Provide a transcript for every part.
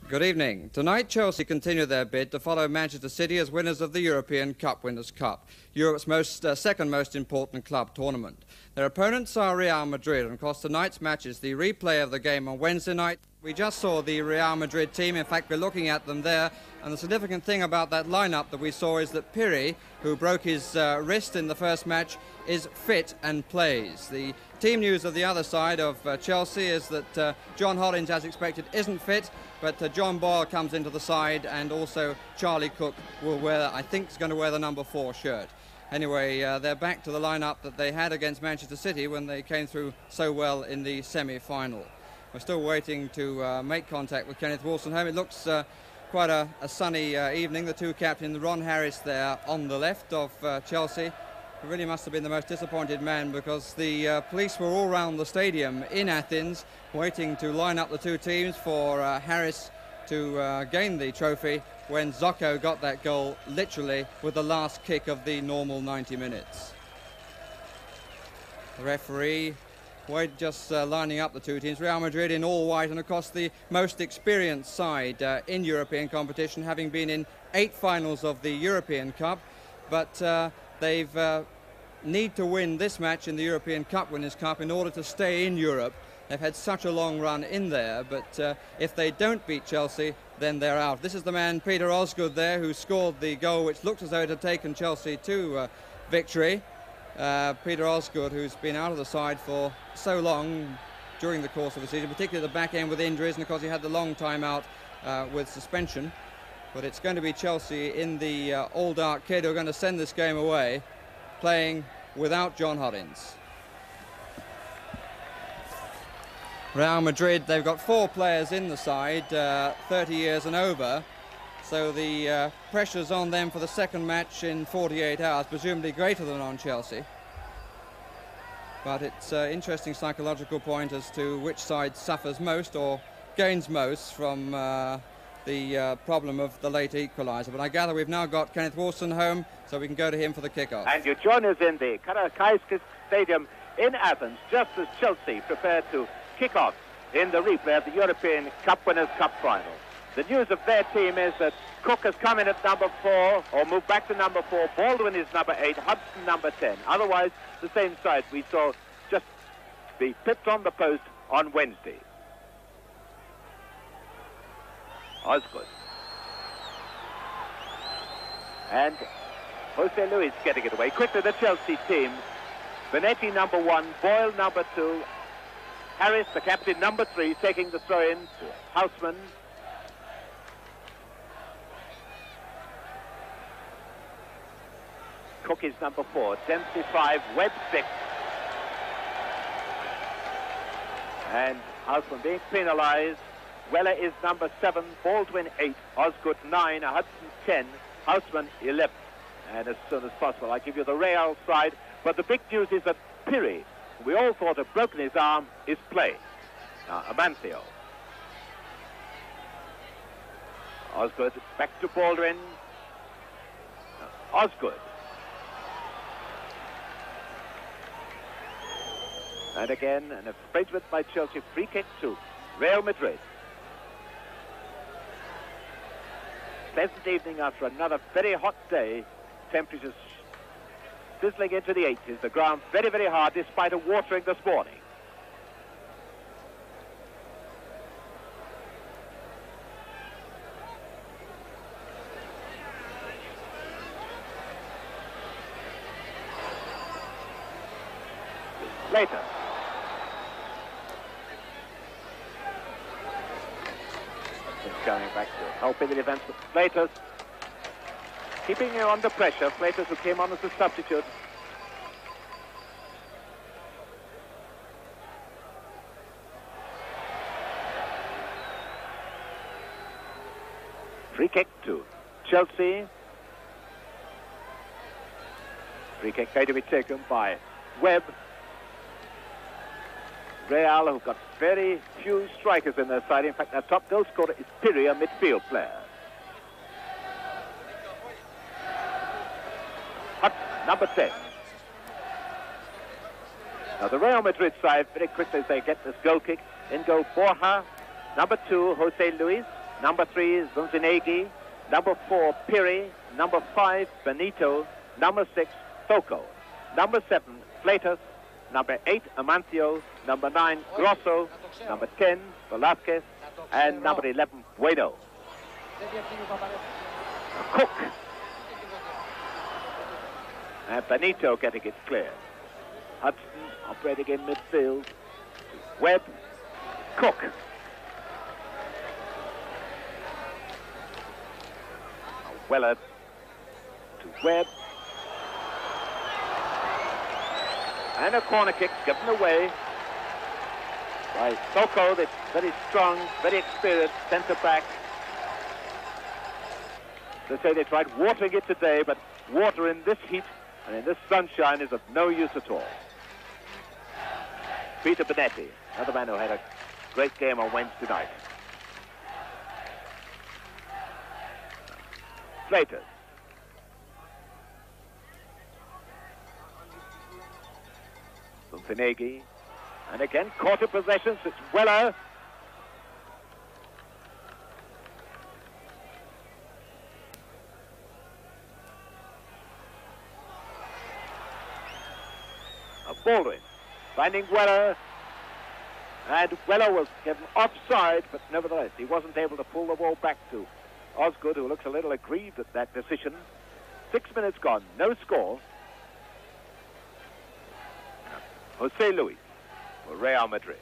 Good evening. Tonight, Chelsea continue their bid to follow Manchester City as winners of the European Cup Winners' Cup, Europe's second most important club tournament. Their opponents are Real Madrid, and of course tonight's match is the replay of the game on Wednesday night. We just saw the Real Madrid team. In fact, we're looking at them there, and the significant thing about that lineup that we saw is that PIRRI, who broke his wrist in the first match, is fit and plays. The team news of the other side of Chelsea is that John Hollins, as expected, isn't fit, but John Boyle comes into the side, and also Charlie Cook will wear, I think, is going to wear the number 4 shirt. Anyway, they're back to the lineup that they had against Manchester City when they came through so well in the semi-final. We're still waiting to make contact with Kenneth Wolstenholme. It looks quite a sunny evening. The two captains, Ron Harris there on the left of Chelsea. He really must have been the most disappointed man, because the police were all around the stadium in Athens waiting to line up the two teams for Harris to gain the trophy when Zocco got that goal literally with the last kick of the normal 90 minutes. The referee just lining up the two teams. Real Madrid in all white, and of course the most experienced side in European competition, having been in 8 finals of the European Cup, but they've need to win this match in the European Cup Winners' Cup in order to stay in Europe. They've had such a long run in there, but if they don't beat Chelsea, then they're out. This is the man, Peter Osgood, there, who scored the goal which looked as though it had taken Chelsea to victory. Peter Osgood, who's been out of the side for so long during the course of the season, particularly at the back end with injuries, and of course he had the long time out with suspension. But it's going to be Chelsea in the all-dark kit who are going to send this game away, playing without John Hollins. Real Madrid, they've got 4 players in the side, 30 years and over, so the pressure's on them for the second match in 48 hours, presumably greater than on Chelsea. But it's an interesting psychological point as to which side suffers most or gains most from the problem of the late equaliser. But I gather we've now got Kenneth Wolstenholme, so we can go to him for the kick-off. And you join us in the Karakaiskis Stadium in Athens, just as Chelsea prepare to kick off in the replay of the European Cup Winners' Cup final. The news of their team is that Cook has come in at number 4, or moved back to number 4. Baldwin is number 8, Hudson number 10. Otherwise, the same side we saw just be pipped on the post on Wednesday. Osgood. And Jose Luis getting it away. Quickly, the Chelsea team. Benetti number 1, Boyle number 2, Harris, the captain, number 3, taking the throw-in. Houseman. Cook is number 4, Dempsey 5, Webb 6. And Houseman being penalised. Weller is number 7, Baldwin 8, Osgood 9, Hudson 10, Houseman 11. And as soon as possible, I give you the Real side. But the big news is that PIRRI, we all thought had broken his arm, is playing. Now, AMANCIO. Osgood back to Baldwin. Osgood. And again, an infringement by Chelsea, free kick to Real Madrid. Pleasant evening after another very hot day. Temperatures sizzling into the 80s. The ground very, very hard despite a watering this morning. Later. Going back to helping the defence. Flaters keeping him under pressure. Flaters, who came on as a substitute. Free kick to Chelsea. Free kick going to be taken by Webb. Real, who've got very few strikers in their side. In fact, their top goal scorer is PIRRI, a midfield player. Hudson, number 10. Now, the Real Madrid side, very quickly as they get this goal kick. In goal, Borja. Number 2, Jose Luis. Number 3, Zunzinegi. Number 4, PIRRI. Number 5, Benito. Number 6, Foco. Number 7, Fleitas. Number 8, Amancio. Number 9, Grosso. Number 10, Velasquez. And number 11, Bueno. Cook. And Benito getting it clear. Hudson operating in midfield. Webb. Cook. Weller to Webb. And a corner kick given away by Foco, the very strong, very experienced centre-back. They say they tried watering it today, but water in this heat and in this sunshine is of no use at all. Peter Benetti, another man who had a great game on Wednesday night. Fleitas. Zunzinegi. And again, caught in possession. It's Weller. Baldwin finding Weller. And Weller was given offside, but nevertheless, he wasn't able to pull the ball back to Osgood, who looks a little aggrieved at that decision. 6 minutes gone, no score. Jose Luis for Real Madrid.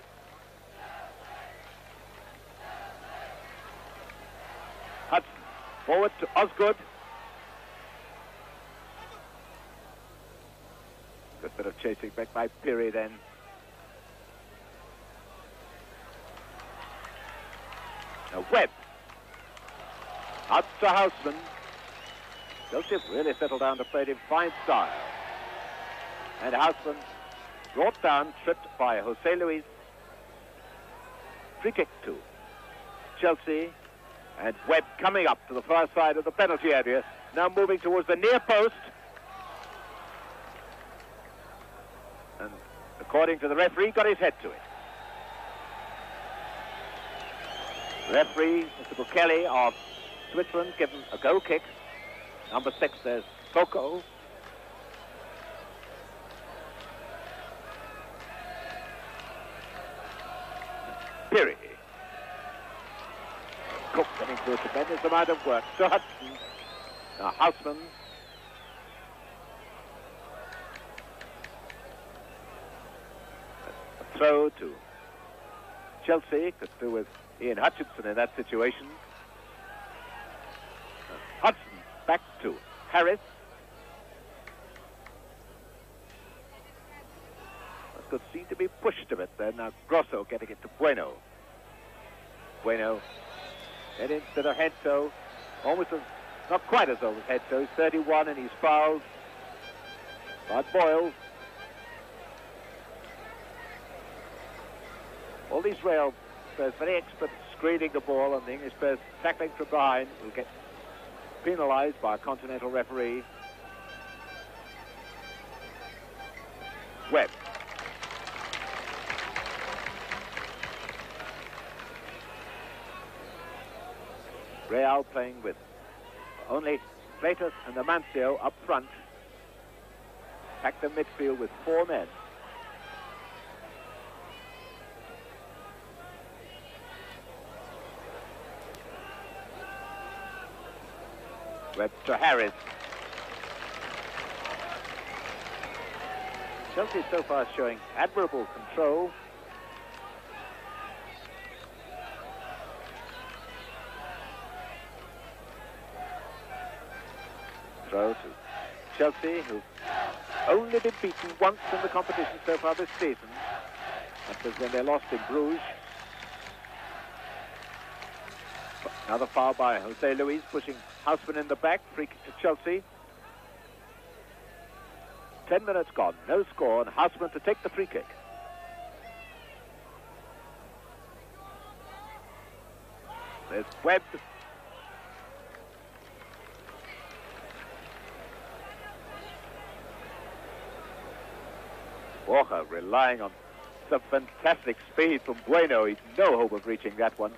Hudson forward to Osgood. Good bit of chasing back by PIRRI then. Now Webb. Out to Houseman. Joseph really settled down to play it in fine style. And Houseman brought down, tripped by Jose Luis. Free kick to Chelsea. And Webb coming up to the far side of the penalty area. Now moving towards the near post. And according to the referee, got his head to it. Referee, Mr. Bukele of Switzerland, given a goal kick. Number 6, there's Foco. PIRRI. Cook getting through a tremendous amount of work. So Hudson. Now Houseman. A throw to Chelsea. Could do with Ian Hutchinson in that situation. Hudson back to Harris. That could seem to be pushed a bit there. Now Grosso getting it to Bueno. Bueno. And instead of Hento, almost not quite as old as Hento. He's 31 and he's fouled by Boyle. All these Real players very expert at screening the ball, and the English players tackling from behind will get penalised by a continental referee. Webb. Real playing with only Fleitas and Amancio up front. Pack the midfield with 4 men. Webb to Harris. Chelsea so far showing admirable control. Throw to Chelsea, who've only been beaten once in the competition so far this season. That was when they lost in Bruges. Another foul by Jose Luis, pushing Houseman in the back. Free kick to Chelsea. 10 minutes gone, no score, and Houseman to take the free kick. There's Webb. Walker relying on some fantastic speed from Bueno. He's no hope of reaching that one.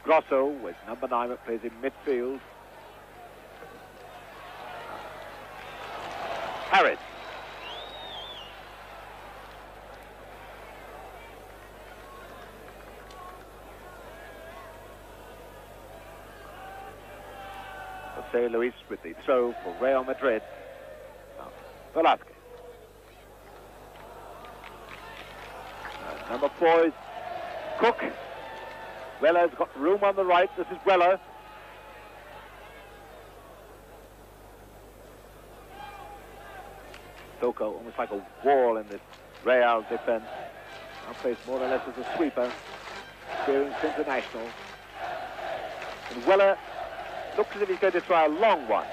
Grosso with number 9 that plays in midfield. Harris. Jose Luis with the throw for Real Madrid. Velasquez. Number 4 is Cook. Weller's got room on the right. This is Weller. Toko, almost like a wall in this Real defense. Now plays more or less as a sweeper. Experienced international. And Weller looks as if he's going to try a long one.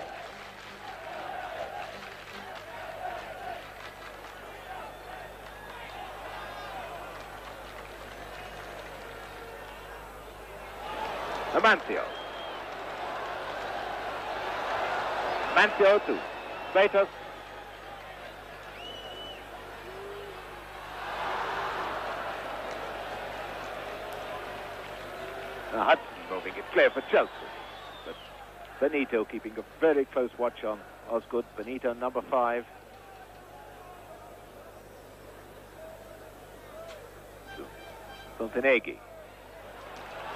AMANCIO. AMANCIO to Freitas. Now Hudson moving it clear for Chelsea. But Benito keeping a very close watch on Osgood. Benito, number 5. Fonteneghi.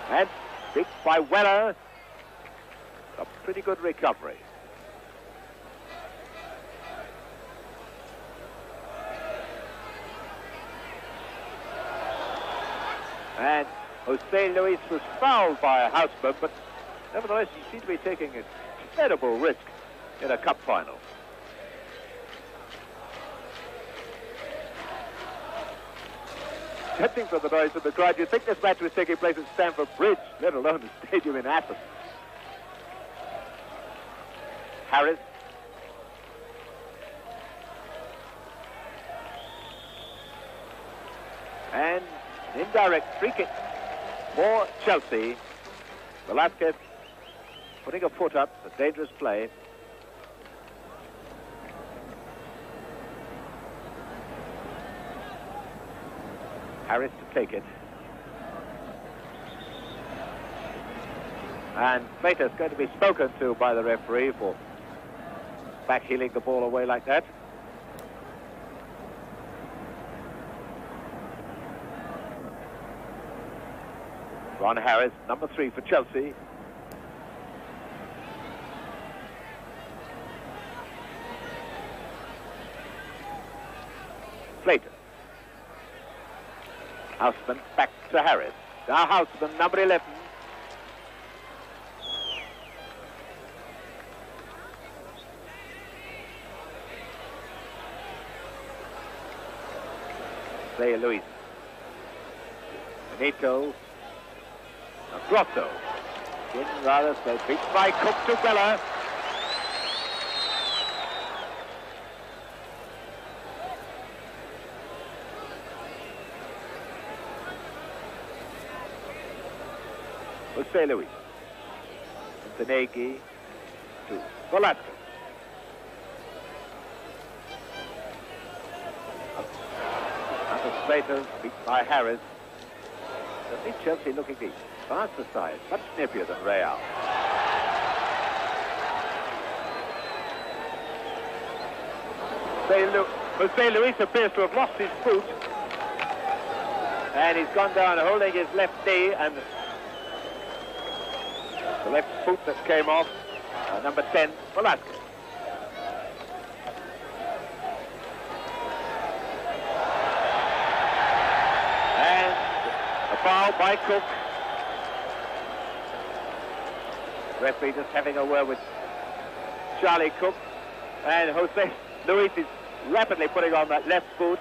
And picked by Weller. A pretty good recovery. And Jose Luis was fouled by a houseman, but nevertheless he seemed to be taking a terrible risk in a cup final. Judging from the noise of the crowd, you'd think this match was taking place at Stamford Bridge, let alone the stadium in Athens. Harris. And an indirect free kick for Chelsea. Velasquez putting a foot up, a dangerous play. Harris to take it. And Freitas going to be spoken to by the referee for backheeling the ball away like that. Ron Harris, number 3 for Chelsea. Freitas. Houseman back to Harris. Now Houseman, number 11. Jose Luis. Benito. Grosso. In rather slow. Beat by Cook to Weller. Jose Luis. Fonteneghi to Velasquez. Under Freitas, beat by Harris. Certainly Chelsea looking the faster side, much snippier than Real. Jose Luis appears to have lost his boot. And he's gone down holding his left knee, and the left boot that came off, number 10, Velasquez. And a foul by Cook. Referee just having a word with Charlie Cook. And Jose Luis is rapidly putting on that left boot.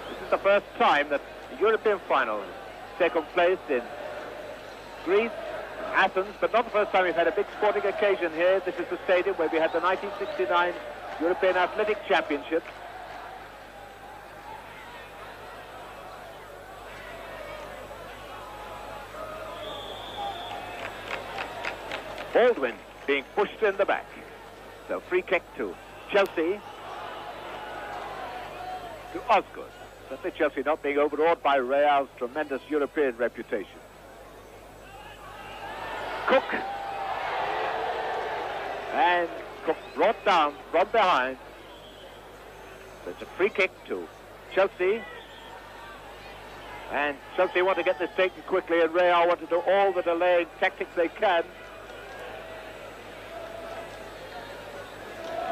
This is the first time that the European final has taken place in Greece, Athens, but not the first time we've had a big sporting occasion here. This is the stadium where we had the 1969 European Athletic Championships. Baldwin being pushed in the back. So free kick to Chelsea. To Osgood. Certainly Chelsea not being overawed by Real's tremendous European reputation. Cook. And Cook brought down from behind. There's a free kick to Chelsea. And Chelsea want to get this taken quickly, and Real want to do all the delaying tactics they can.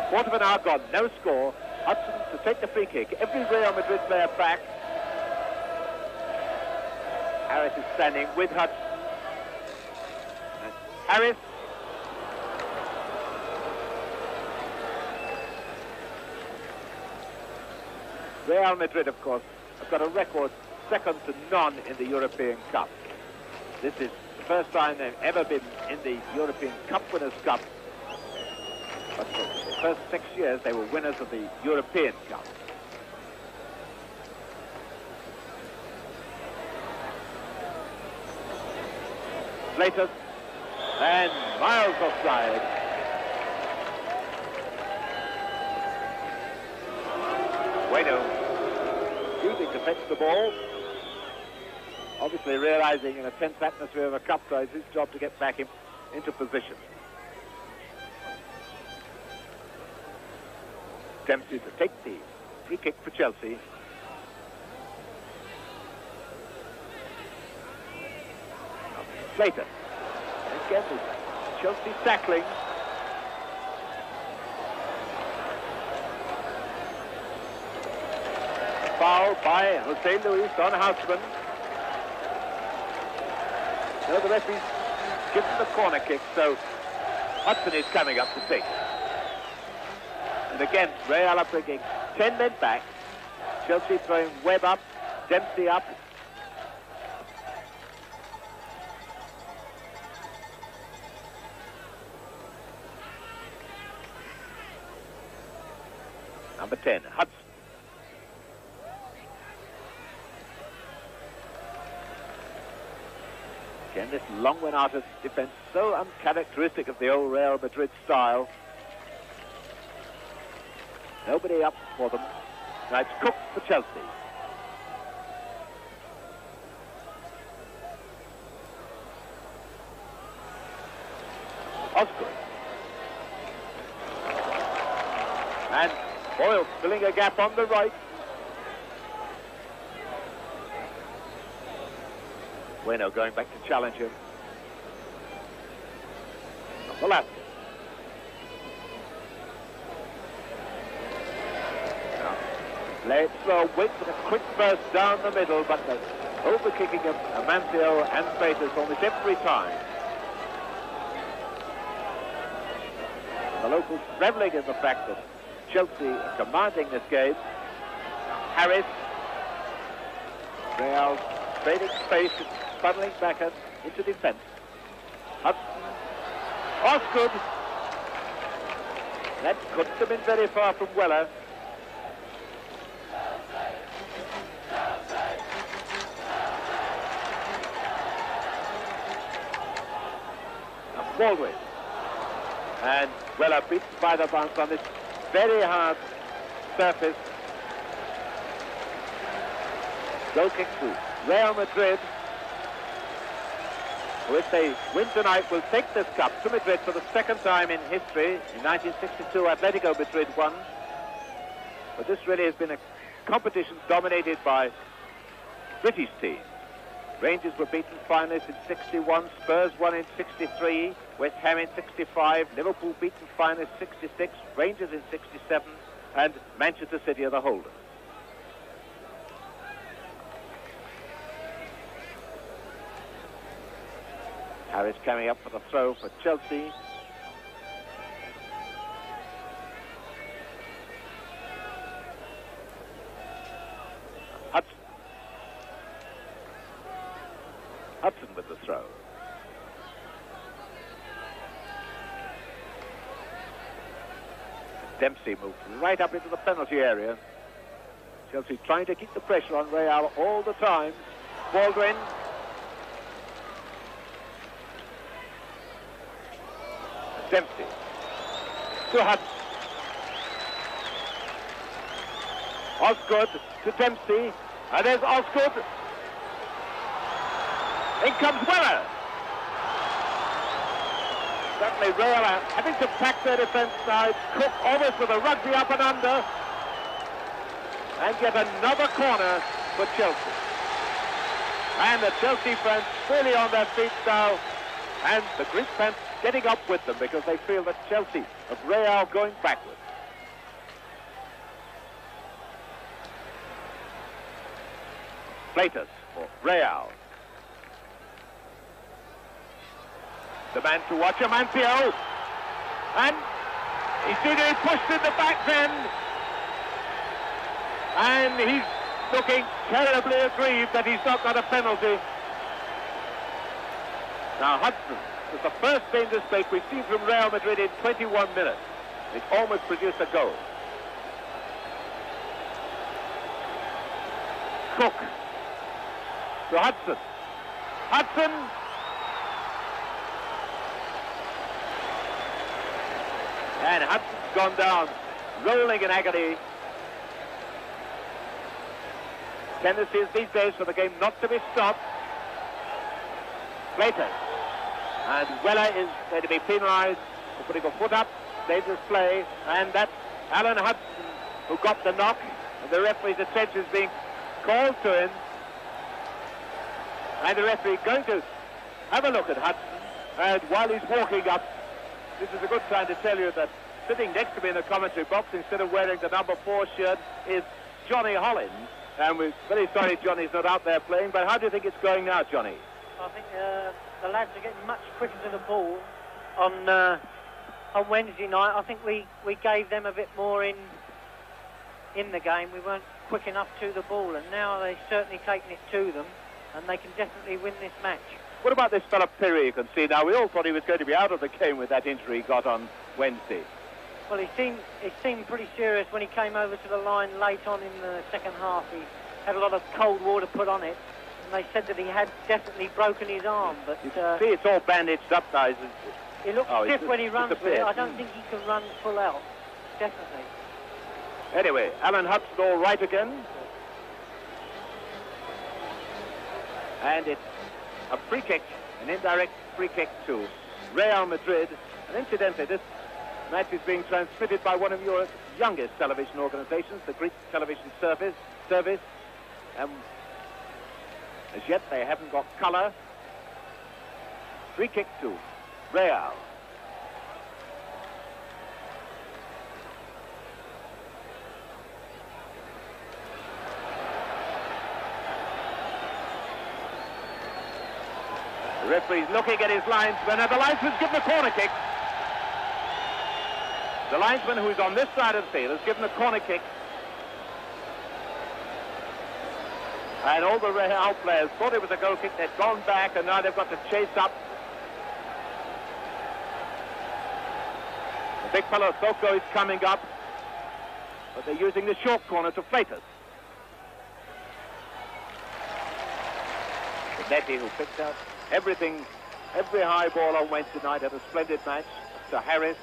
Quarter of an hour gone, no score. Hudson to take the free kick. Every Real Madrid player back. Harris is standing with Hudson. And Harris. Real Madrid, of course, have got a record second to none in the European Cup. This is the first time they've ever been in the European Cup Winners' Cup. But for the first 6 years, they were winners of the European Cup. Slater, and miles offside. Bueno, choosing to fetch the ball. Obviously realizing in a tense atmosphere of a cup tie, it's his job to get back into position. Dempsey to take the free kick for Chelsea. Slater. Again, Chelsea tackling. Foul by Jose Luis on Houseman. No, the referee gives him the corner kick, so Hudson is coming up to take. And again, Real are bringing 10 men back. Chelsea throwing Webb up, Dempsey up. Number 10, Hudson. Again, this long one out of defense, so uncharacteristic of the old Real Madrid style. Nobody up for them. Now it's Cook for Chelsea. Osgood. And Boyle filling a gap on the right. Bueno going back to challenge him. On the left. Late slow, wait for the quick burst down the middle, but the over-kicking of Amancio and Freitas almost every time. The locals reveling in the fact that Chelsea are commanding this game. Harris. Real trading space and funneling back into defense. Hudson. Osgood. That couldn't have been very far from Weller. Baldwin. And Weller beaten by the bounce on this very hard surface. Goal kick to Real Madrid, who, if they win tonight, will take this cup to Madrid for the second time in history. In 1962, Atletico Madrid won. But this really has been a competition dominated by British teams. Rangers were beaten finalists in 61, Spurs won in 63, West Ham in 65, Liverpool beaten finalists 66, Rangers in 67, and Manchester City are the holders. Harris coming up for the throw for Chelsea. Hudson with the throw. Dempsey moved right up into the penalty area. Chelsea trying to keep the pressure on Real all the time. Baldwin. Dempsey. To Hudson. Osgood to Dempsey. And there's Osgood. In comes Weller. Certainly Real are having to pack their defence side. Cook almost with a rugby up and under. And get another corner for Chelsea. And the Chelsea fans really on their feet now. And the Greek fans getting up with them because they feel that Chelsea of Real going backwards. Flatus for Real. The man to watch, AMANCIO. And he's seen it pushed in the back then. And he's looking terribly aggrieved that he's not got a penalty. Now Hudson was the first dangerous break we've seen from Real Madrid in 21 minutes. It almost produced a goal. Cook to Hudson. Hudson. And Hudson's gone down, rolling in agony. Tendencies these days for the game not to be stopped. Later. And Weller is going to be penalised for putting a foot up. Dangerous play. And that's Alan Hudson who got the knock. And the referee's attention is being called to him. And the referee going to have a look at Hudson. And while he's walking up, this is a good time to tell you that sitting next to me in the commentary box, instead of wearing the number 4 shirt, is Johnny Hollins. And we're very sorry Johnny's not out there playing, but how do you think it's going now, Johnny? I think the lads are getting much quicker to the ball on Wednesday night. I think we gave them a bit more in the game. We weren't quick enough to the ball, and now they've certainly taken it to them, and they can definitely win this match. What about this fella PIRRI? You can see now, we all thought he was going to be out of the game with that injury he got on Wednesday. Well, it seemed pretty serious when he came over to the line late on in the second half. He had a lot of cold water put on it, and they said that he had definitely broken his arm. But you can see it's all bandaged up, guys. He looks stiff when he runs with it. I don't think he can run full out. Definitely. Anyway, Alan Hudson all right again. And it's a free kick, an indirect free kick to Real Madrid. And incidentally, this match is being transmitted by one of Europe's youngest television organizations, the Greek Television Service. As yet, they haven't got colour. Free kick to Real. The referee's looking at his linesman, and the linesman's given a corner kick. The linesman, who's on this side of the field, has given a corner kick. And all the Real players thought it was a goal kick. They'd gone back, and now they've got to chase up. The big fellow Soko is coming up, but they're using the short corner to Flatus. The Netty, who picked out everything, every high ball on Wednesday night, had a splendid match. To Harris.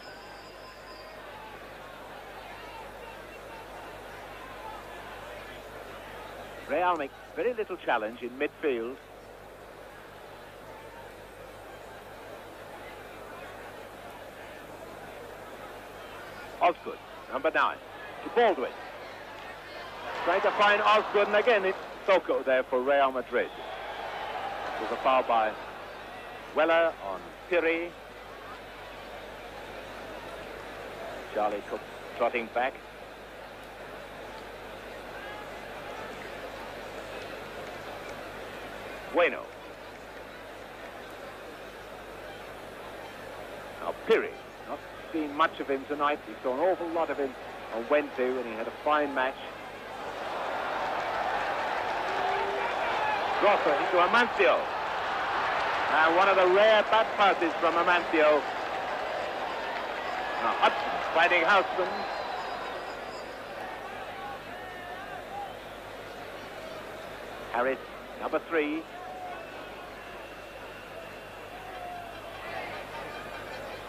Real make very little challenge in midfield. Osgood, number 9, to Baldwin. Trying to find Osgood, and again it's Soko there for Real Madrid. It was a foul by Weller on PIRRI. Charlie Cook trotting back. Bueno. Now PIRRI, not seen much of him tonight. He saw an awful lot of him on Wednesday when he had a fine match. Grosser into AMANCIO. And one of the rare bad passes from AMANCIO. Now Hudson finding Houseman. Harris, number 3.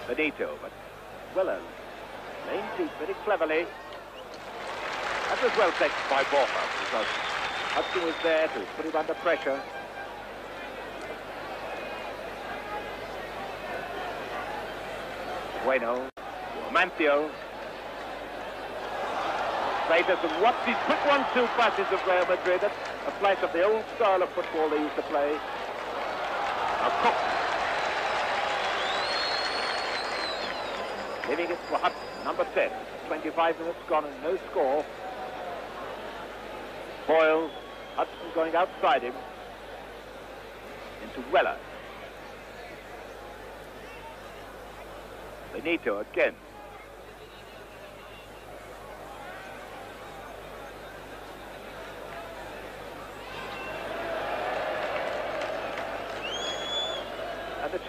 Benito, but Weller laying deep very cleverly. That was well taken by Borja, because Hudson was there to put him under pressure. Bueno, Amancio. Freitas, and what's these quick 1-2 passes of Real Madrid? That's a flash of the old style of football they used to play. Now Cook. Giving it to Hudson, number 10. 25 minutes gone and no score. Boyle, Hudson going outside him. Into Weller. Benito again. And the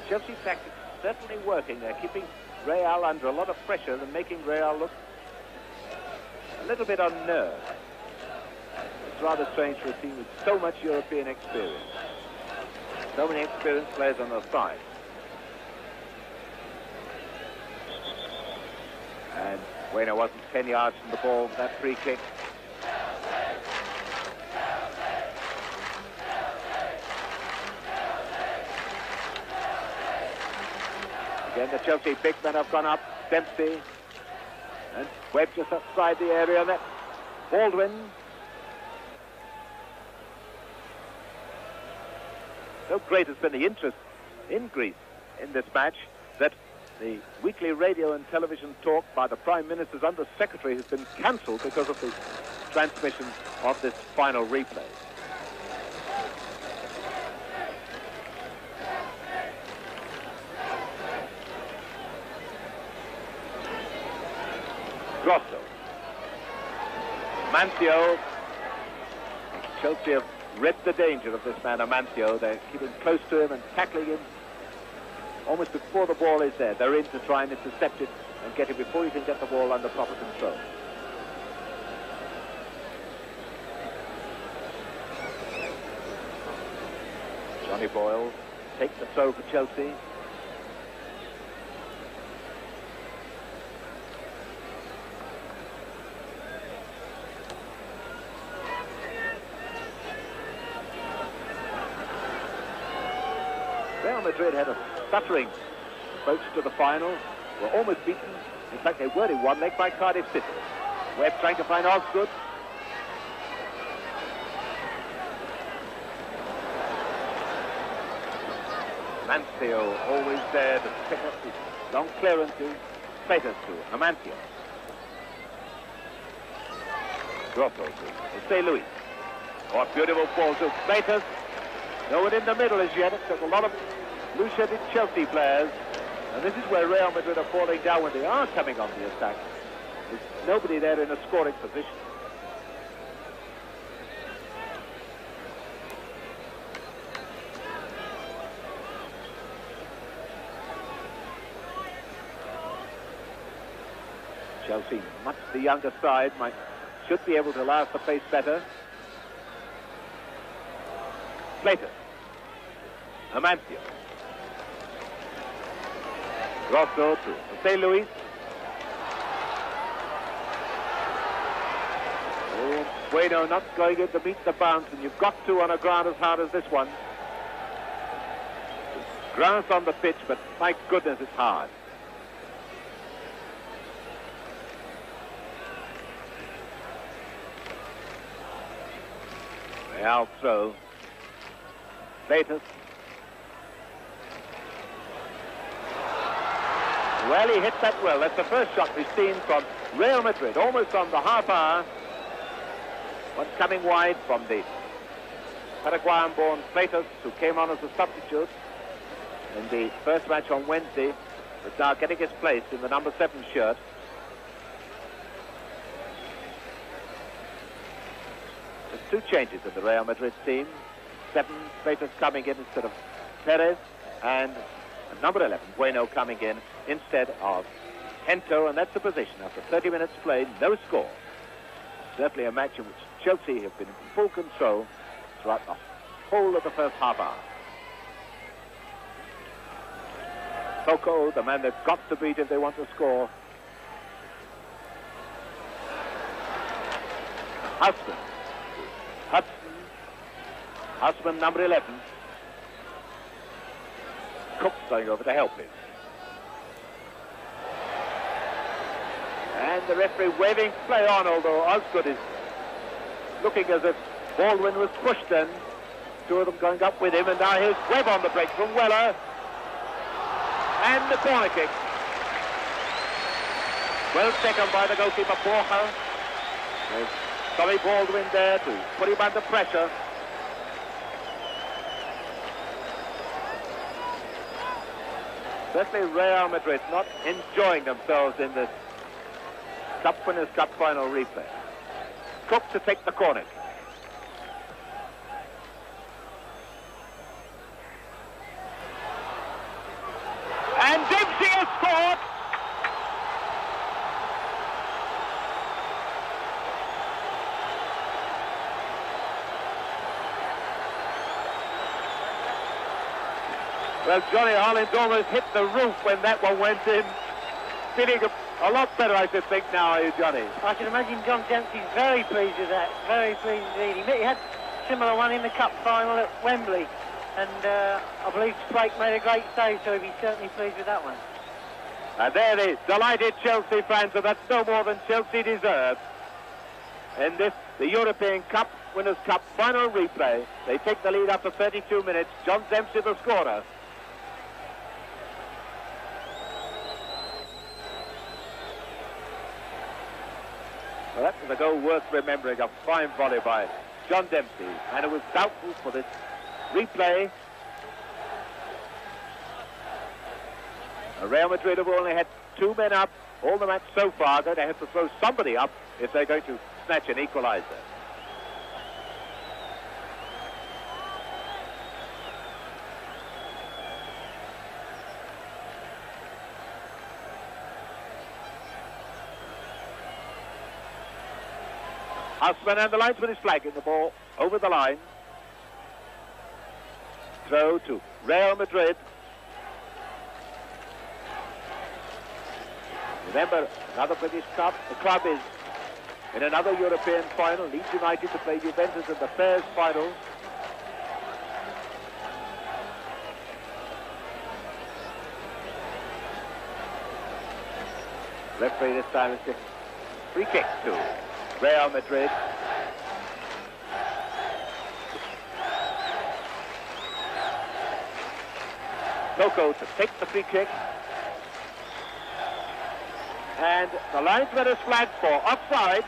Chelsea tactics certainly working. They're keeping Real under a lot of pressure and making Real look a little bit unnerved. It's rather strange for a team with so much European experience. So many experienced players on their side. And Bueno wasn't 10 yards from the ball, that free kick. Again, the Chelsea big men have gone up. Dempsey. And Webb just outside the area. And that Baldwin. So great has been the interest in Greece in this match that the weekly radio and television talk by the Prime Minister's Under-Secretary has been cancelled because of the transmission of this final replay. Grosso. Amancio. Chelsea have read the danger of this man, Amancio. They're keeping close to him and tackling him almost before the ball is there. They're in to try and intercept it and get it before you can get the ball under proper control. Johnny Boyle takes the throw for Chelsea. Real Madrid had a stuttering approach to the final. Were almost beaten. In fact, they were in one leg by Cardiff City. Webb trying to find Osgood. Amancio always there to pick up the long clearances. Freitas to Amancio. Grosso to Jose Luis. Oh, a beautiful ball to Freitas. No one in the middle as yet. It took a lot of loose-headed Chelsea players. And this is where Real Madrid are falling down when they are coming on the attack. There's nobody there in a scoring position. Chelsea, much the younger side, should be able to last the pace better. Freitas. Amancio. Grosso to Jose Luis. Oh, Bueno not going in to meet the bounce, and you've got to on a ground as hard as this one. Grass on the pitch, but my goodness, it's hard. Real throw. Freitas. Well, he hit that well. That's the first shot we've seen from Real Madrid, almost on the half hour. One coming wide from the Paraguayan-born Freitas, who came on as a substitute in the first match on Wednesday, but now getting his place in the number 7 shirt. There's 2 changes in the Real Madrid team. 7 Freitas coming in instead of Perez, and number 11, Bueno, coming in instead of Hento, and that's the position. After 30 minutes played, no score. Certainly a match in which Chelsea have been in full control throughout the whole of the first half hour. Coco, the man they've got to beat if they want to score. Hudson. Houseman, number 11. Cook's going over to help him. And the referee waving play on, although Osgood is looking as if Baldwin was pushed in. Two of them going up with him, and now here's Webb on the break from Weller. And the corner kick. Well taken by the goalkeeper, Borja. There's Tommy Baldwin there to put him under pressure. Certainly Real Madrid not enjoying themselves in this Cup Winners' Cup final replay. Cook to take the corner. And Dempsey has scored! Well, Johnny Holland almost hit the roof when that one went in. Feeling a lot better, I should think, now, are you, Johnny? I can imagine John Dempsey's very pleased with that. Very pleased indeed. He had a similar one in the Cup final at Wembley. And I believe Sprake made a great save, so he'd be certainly pleased with that one. And there the delighted Chelsea fans, and that's no more than Chelsea deserve. In this, the European Cup Winners' Cup final replay, they take the lead after 32 minutes. John Dempsey, the scorer. Well, that was a goal worth remembering, a fine volley by John Dempsey, and it was doubtful for this replay. Real Madrid have only had two men up all the match so far. Going to have to throw somebody up if they're going to snatch an equaliser. Houseman and the linesman is flagging the ball over the line. Throw to Real Madrid. Remember, another British Cup. The club is in another European final. Leeds United to play Juventus in the Fairs final. Referee this time is given free kick to Real Madrid. Coco to take the free kick. And the linesman is flagged for offside.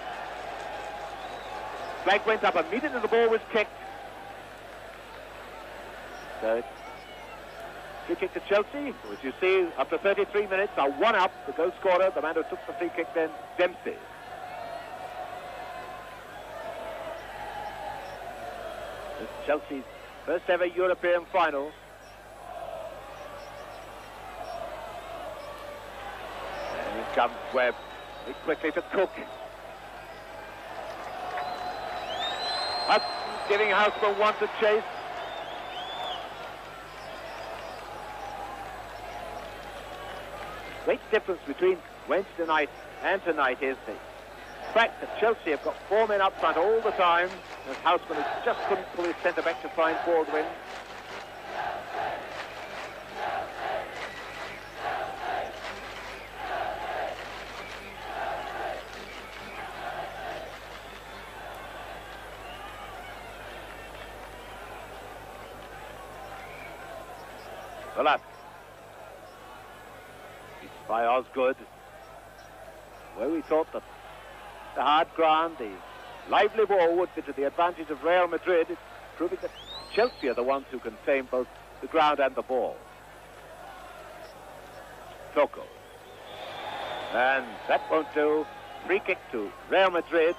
Flag went up immediately the ball was kicked. So it's free kick to Chelsea, which you see after 33 minutes are one up. The goal scorer, the man who took the free kick then, Dempsey. This is Chelsea's first ever European final. And here comes Webb. Very quickly to Cook. Giving Houseman one to chase. Great difference between Wednesday night and tonight is the fact that Chelsea have got four men up front all the time, and Houseman just couldn't pull his centre back to find Baldwin. Velasquez. By Osgood, where we thought that the hard ground, the lively ball would be to the advantage of Real Madrid. It's proving that Chelsea are the ones who can claim both the ground and the ball. Toko. And that won't do. Free kick to Real Madrid.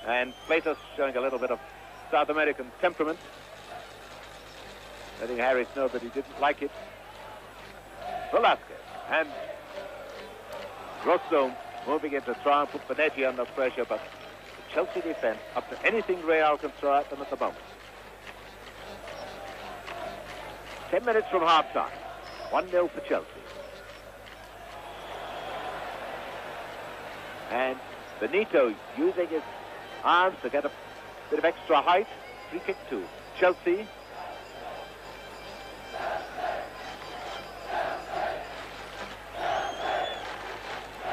And Platos showing a little bit of South American temperament, letting Harris know that he didn't like it. Velasquez. And Rosso moving in to try and put Benetti under pressure, but the Chelsea defence up to anything Real can throw at them at the moment. 10 minutes from half-time. 1-0 for Chelsea. And Benito using his arms to get a bit of extra height. Free kick to Chelsea.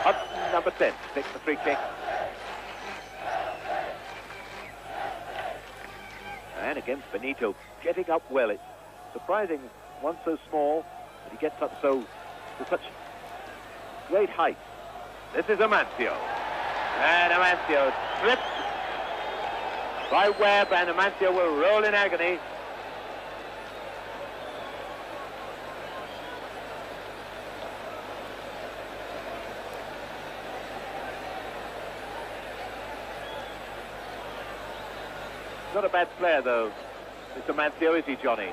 Hudson, number 10, takes the free kick. And again, Benito getting up well. It's surprising, one so small, but he gets up to such great height. This is Amancio. And Amancio tripped by Webb, and Amancio will roll in agony. Not a bad player, though, Mr. Amancio, is he, Johnny?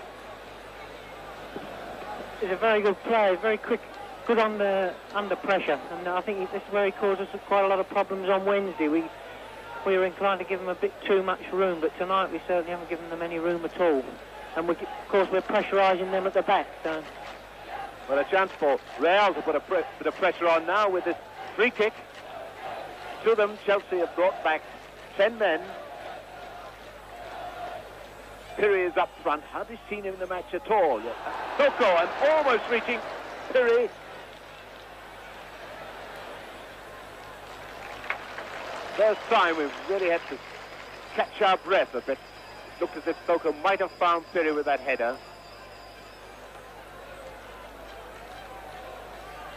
He's a very good player, very quick, good under pressure, and I think this is where he caused us quite a lot of problems on Wednesday. We were inclined to give them a bit too much room, but tonight we certainly haven't given them any room at all. And of course we're pressurising them at the back. So. Well, a chance for Real to put a bit of pressure on now with this free kick. To them, Chelsea have brought back 10 men. PIRRI is up front. Hardly seen him in the match at all. Soko, and almost reaching PIRRI. First time we've really had to catch our breath a bit. It looked as if Soko might have found PIRRI with that header.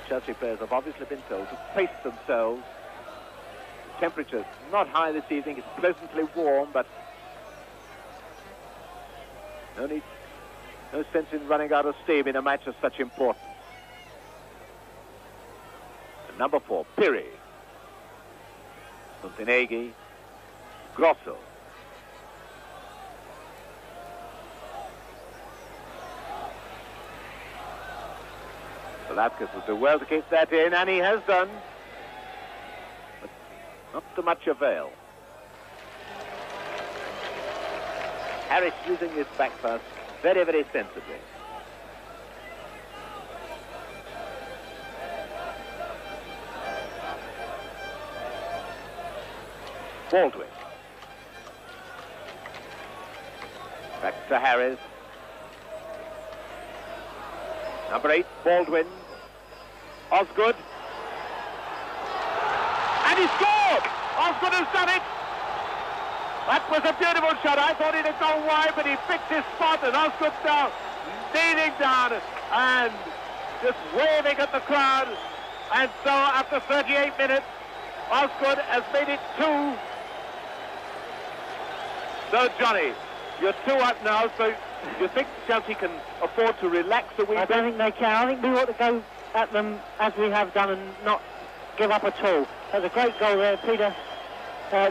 Chelsea players have obviously been told to pace themselves. The temperature's not high this evening. It's pleasantly warm, but no sense in running out of steam in a match of such importance. And number 4, PIRRI. Monteneghi, Grosso. Velasquez will do well to keep that in, and he has done. But not to much avail. Harris using his back pass very, very sensibly. Baldwin. Back to Harris. Number 8, Baldwin. Osgood. And he scored! Osgood has done it! That was a beautiful shot. I thought he'd have gone wide, but he picked his spot, and Osgood down, kneeling down and just waving at the crowd. And so after 38 minutes, Osgood has made it 2. So, Johnny, you're 2 up now, so you think Chelsea can afford to relax a wee bit? I don't think they can. I think we ought to go at them as we have done and not give up at all. That was a great goal there, Peter.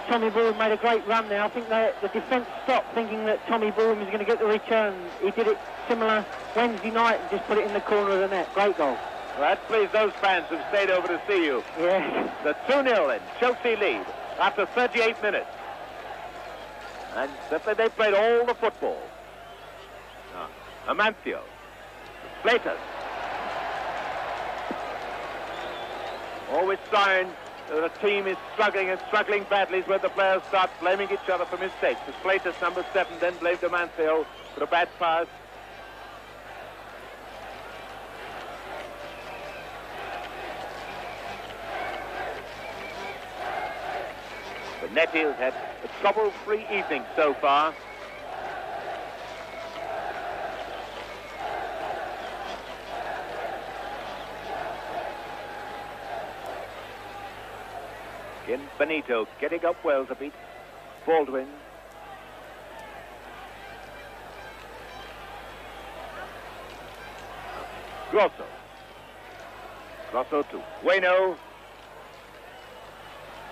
Tommy Bowen made a great run there. I think the defence stopped thinking that Tommy Bowen was going to get the return. He did it similar Wednesday night and just put it in the corner of the net. Great goal. Well, that pleased those fans who stayed over to see you. Yeah. The 2-0 in Chelsea lead after 38 minutes. And they played all the football. Amancio. Slater. Always sign that a team is struggling and struggling badly is when the players start blaming each other for mistakes. The Slater's number 7 then blamed Amancio for a bad pass. Benetti has had a trouble-free evening so far. Again, Benito getting up well to beat Baldwin. Grosso. Grosso to Bueno.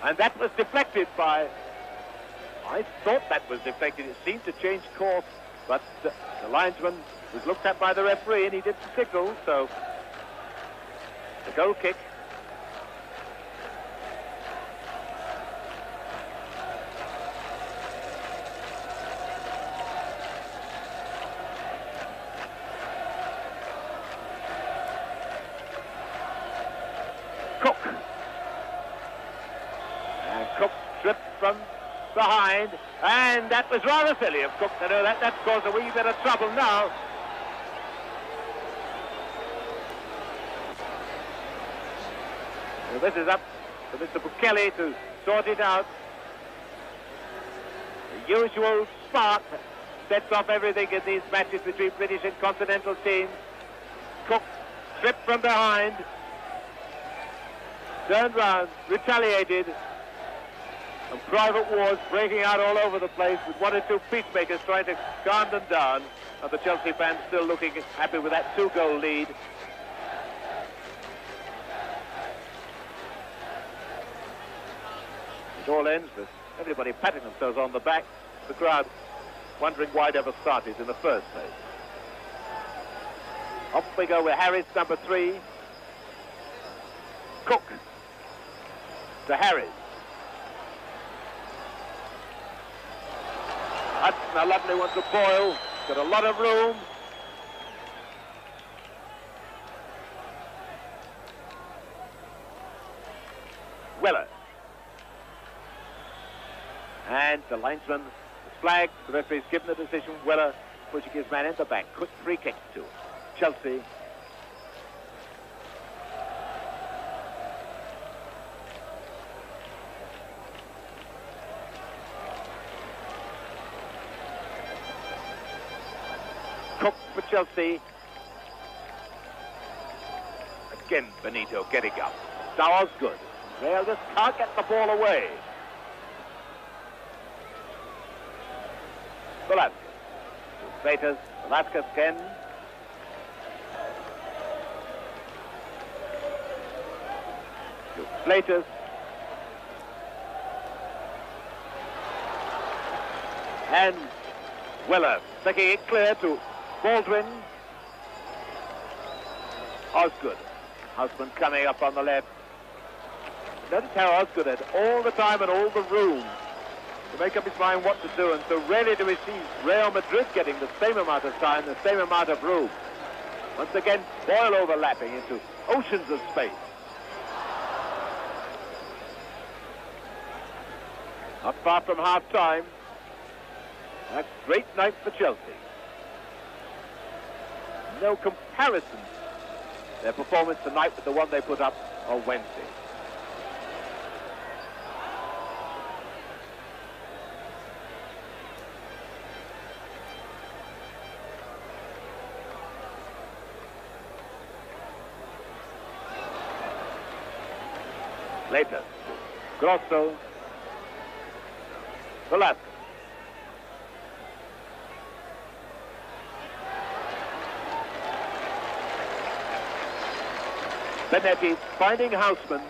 And that was deflected by... I thought that was deflected. It seemed to change course, but the linesman was looked at by the referee and he did signal, so the goal kick. Cook. And Cook stripped from behind, and that was rather silly of Cook to do that. That's caused a wee bit of trouble now. So this is up to Mr. Bukele to sort it out. The usual spark sets off everything in these matches between British and continental teams. Cook stripped from behind, turned round, retaliated, and private wars breaking out all over the place with one or two peacemakers trying to calm them down, and the Chelsea fans still looking happy with that 2-goal lead. It all ends with everybody patting themselves on the back, the crowd wondering why it ever started in the first place. Off we go with Harris, number 3. Cook to Harris. Hudson, a lovely one to Boyle. Got a lot of room. Weller. And the linesman is flagged. The referee's given the decision. Weller pushing his man in the back. Quick free kick to Chelsea. Cook for Chelsea. Again, Benito getting up. Now Osgood. Real just can't get the ball away. Velasquez. Vegas. Velasquez again. To Flatus. And Weller taking it clear to Baldwin. Osgood. Husband coming up on the left. Notice how Osgood had all the time and all the room to make up his mind what to do, and so rarely do we see Real Madrid getting the same amount of time, the same amount of room. Once again, Boyle overlapping into oceans of space. Not far from half-time. A great night for Chelsea. No comparison, their performance tonight with the one they put up on Wednesday. Later, Grosso, Velasquez. Benetti finding Houseman.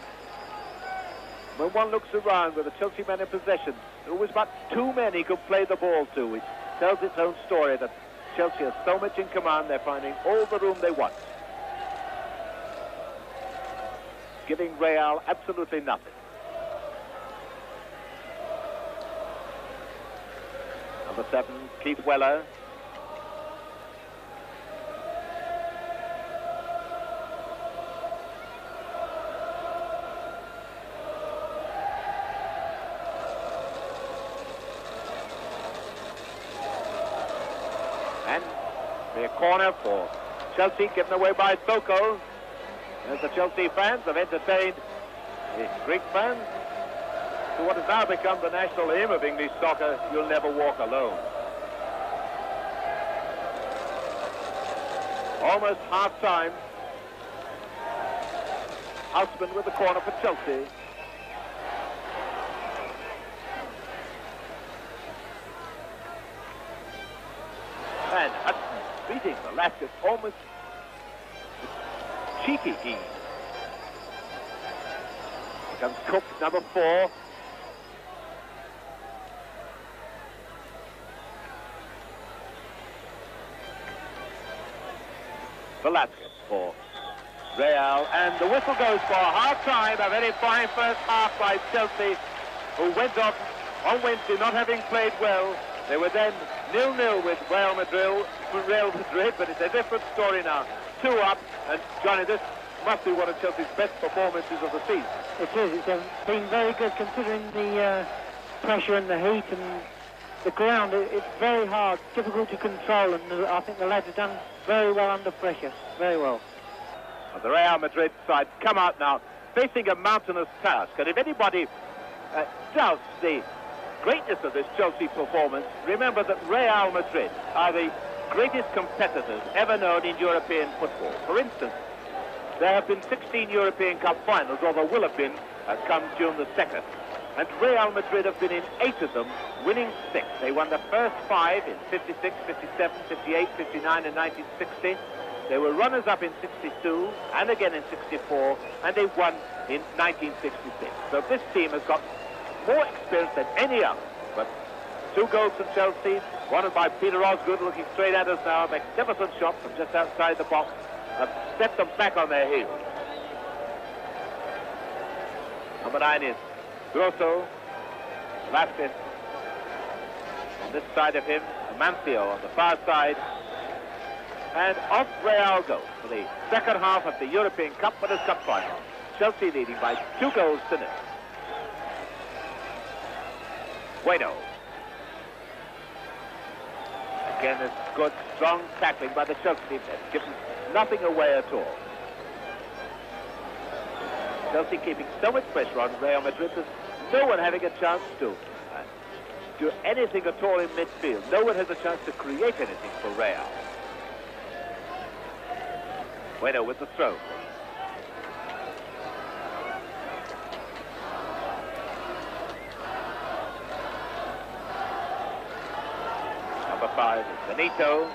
When one looks around with a Chelsea man in possession, there are always about 2 men he could play the ball to. It tells its own story that Chelsea has so much in command, they're finding all the room they want. Giving Real absolutely nothing. Number 7, Keith Weller. And the corner for Chelsea given away by Soko. As the Chelsea fans have entertained the Greek fans to what has now become the national aim of English soccer, you'll never walk alone. Almost half-time. Houseman with the corner for Chelsea. And Hudson beating Velasquez almost cheeky ease. Here comes Cook, number 4. Velasquez for Real, and the whistle goes for half-time. A very fine first half by Chelsea, who went off on Wednesday not having played well. They were then 0-0 with Real Madrid, but it's a different story now. 2 up, and Johnny, this must be one of Chelsea's best performances of the season. It is. It's been very good considering the pressure and the heat and the ground, it's very hard, difficult to control, and I think the lads have done very well under pressure, very well. Well, the Real Madrid side come out now, facing a mountainous task, and if anybody doubts the greatness of this Chelsea performance, remember that Real Madrid are the greatest competitors ever known in European football. For instance, there have been 16 European Cup finals, or there will have been come June the 2nd. And Real Madrid have been in 8 of them, winning 6. They won the first 5 in 56, 57, 58, 59 and 1960. They were runners-up in 62 and again in 64, and they won in 1966. So this team has got more experience than any other. But 2 goals from Chelsea, one by Peter Osgood, looking straight at us now. A magnificent shot from just outside the box. Set them back on their heels. Number 9 is Grosso. Vasquez on this side of him. Amancio on the far side. And off Real goes for the second half of the European Cup Winners' Cup final. Chelsea leading by 2 goals to 0. Bueno. Again, a good, strong tackling by the Chelsea team. They've given nothing away at all. Chelsea keeping so much pressure on Real Madrid. There's no one having a chance to do anything at all in midfield. No one has a chance to create anything for Real. Bueno with the throw. Number 5 is Benito.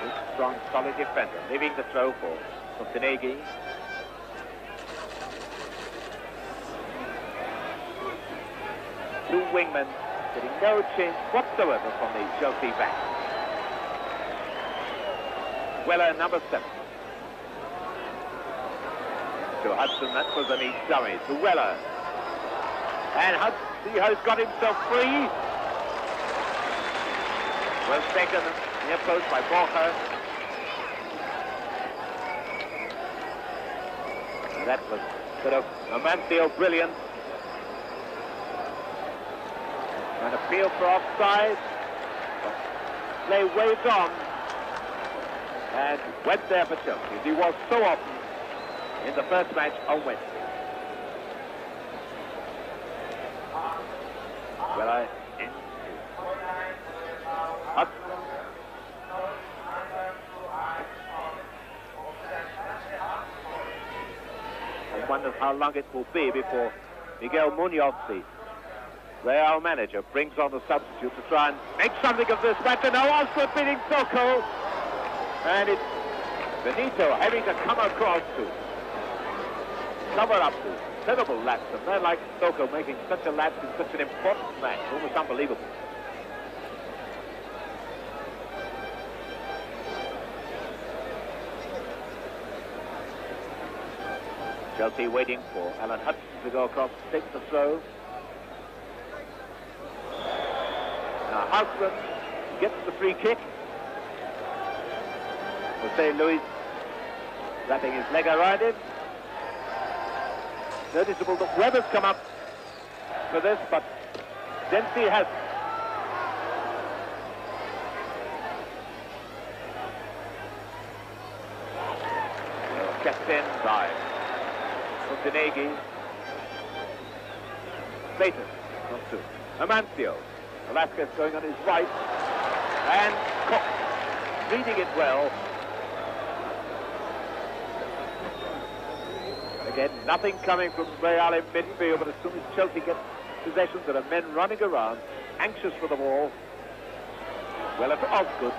Good, strong, solid defender. Leaving the throw for Montenegro. Two wingmen getting no change whatsoever from the Chelsea back. Weller, number 7. To Hudson, that was a neat dummy. To Weller. And Hudson has got himself free. Well taken near post by Borja. That was sort of Amancio brilliant. An appeal for offside. Play waved on. And went there for Chelsea, as he was so often in the first match on Wednesday. Well, one wonders how long it will be before Miguel Munoz, the Real manager, brings on the substitute to try and make something of this match. And now Osgood beating Soko. And it's Benito having to come across to cover up the terrible lapse. And men like Soko making such a lapse in such an important match. Almost unbelievable. Chelsea waiting for Alan Hudson to go across to take the throw. Now Husband gets the free kick. Jose Luis wrapping his leg around him. Noticeable that Webber's come up for this, but Dempsey hasn't. Kept in by Montenegro. Clayton, not two. Amancio. Velasquez going on his right. And Cook reading it well. Again, nothing coming from Real in midfield, but as soon as Chelsea gets possession, there are men running around, anxious for the ball. Well, for Osgood.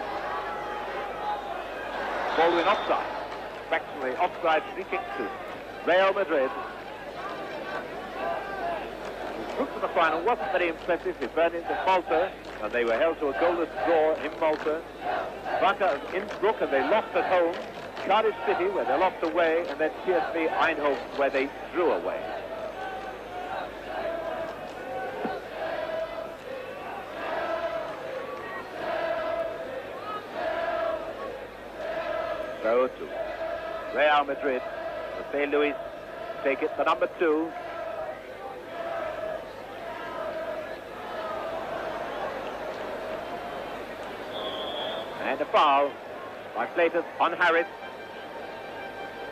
Baldwin offside. Actually, offside free kick to Real Madrid. The route to the final wasn't very impressive. They burned into Malta, and they were held to a goalless draw in Malta. Barca of Innsbruck, and they lost at home. Cardiff City, where they lost away, and then PSV Eindhoven, where they drew away. So to Real Madrid. Jose Luis take it, the number 2. And a foul by Fleitas on Harris,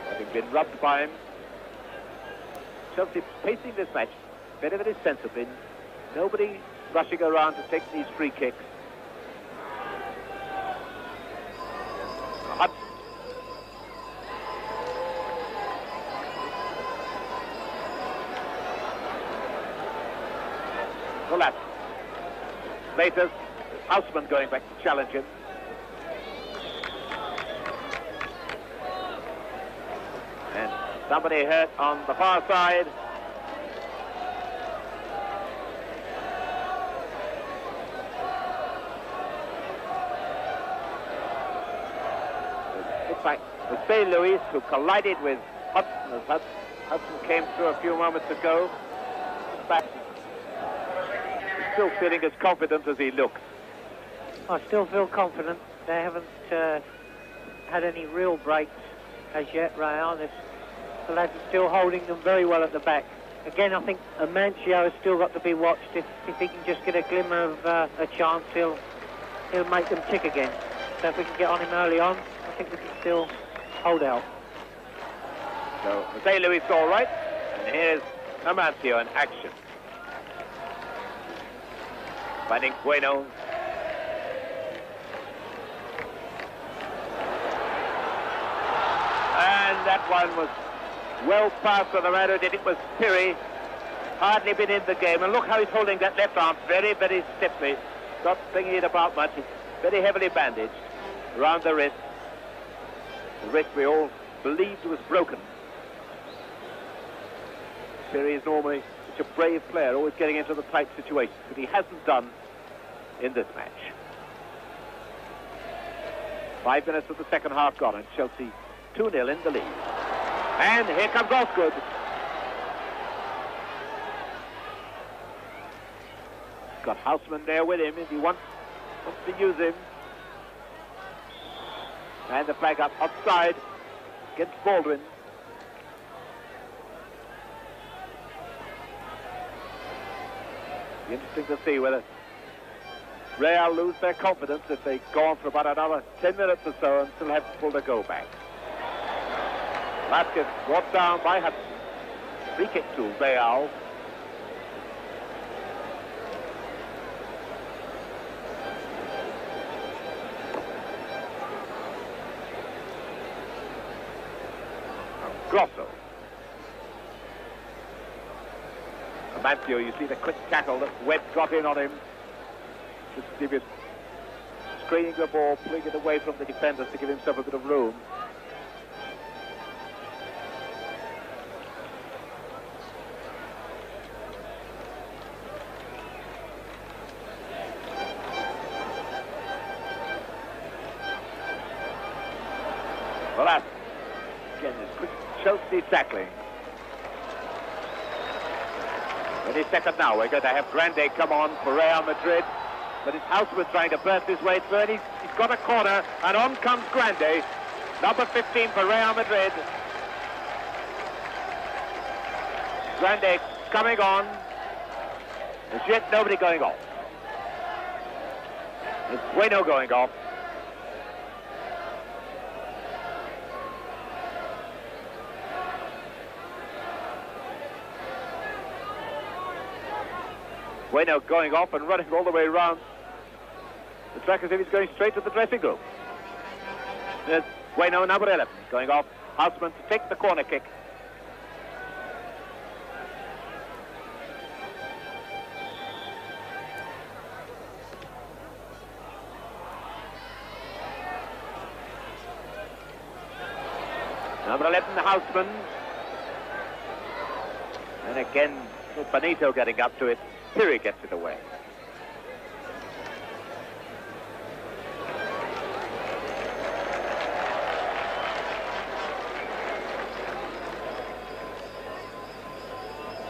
having been rubbed by him. Chelsea pacing this match very, very sensibly. Nobody rushing around to take these free kicks. Hudson. Collapse. Fleitas, Houseman going back to challenge him. And somebody hurt on the far side. It looks like it was St. Louis who collided with Hudson as Hudson came through a few moments ago. Back. He's still feeling as confident as he looks. I still feel confident. They haven't had any real breaks as yet, Real. The lads are still holding them very well at the back. Again, I think AMANCIO has still got to be watched. If he can just get a glimmer of a chance, he'll make them tick again. So if we can get on him early on, I think we can still hold out. So St. Louis all right, and here's AMANCIO in action. Finding Bueno. And that one was well past for the Madrid. It was PIRRI, hardly been in the game. And look how he's holding that left arm very, very stiffly. Not thinking it about much. It's very heavily bandaged around the wrist. The wrist we all believed was broken. PIRRI is normally such a brave player, always getting into the tight situations, but he hasn't done in this match. 5 minutes of the second half gone, and Chelsea 2-0 in the lead. And here comes Osgood. He's got Houseman there with him if he wants to use him. And the flag up offside against Baldwin. Be interesting to see whether Real lose their confidence if they go on for about another 10 minutes or so and still have to pull the goal back. Vasquez brought down by Hudson. Free kick to Real. Grosso. AMANCIO, you see the quick tackle that Webb got in on him. Just give it, screening the ball, pulling it away from the defenders to give himself a bit of room. Well, that's, again, this quick Chelsea tackling. 22nd now, we're going to have Grande come on for Real Madrid. But it's Houseman trying to burst his way through, and he's got a corner, and on comes Grande, number 15 for Real Madrid. Grande coming on. There's yet nobody going off. There's Bueno going off. Bueno going off and running all the way around the track as if he's going straight to the dressing room. There's Bueno, number 11, going off. Houseman to take the corner kick. Number 11, Houseman. And again, Benito getting up to it. PIRRI gets it away.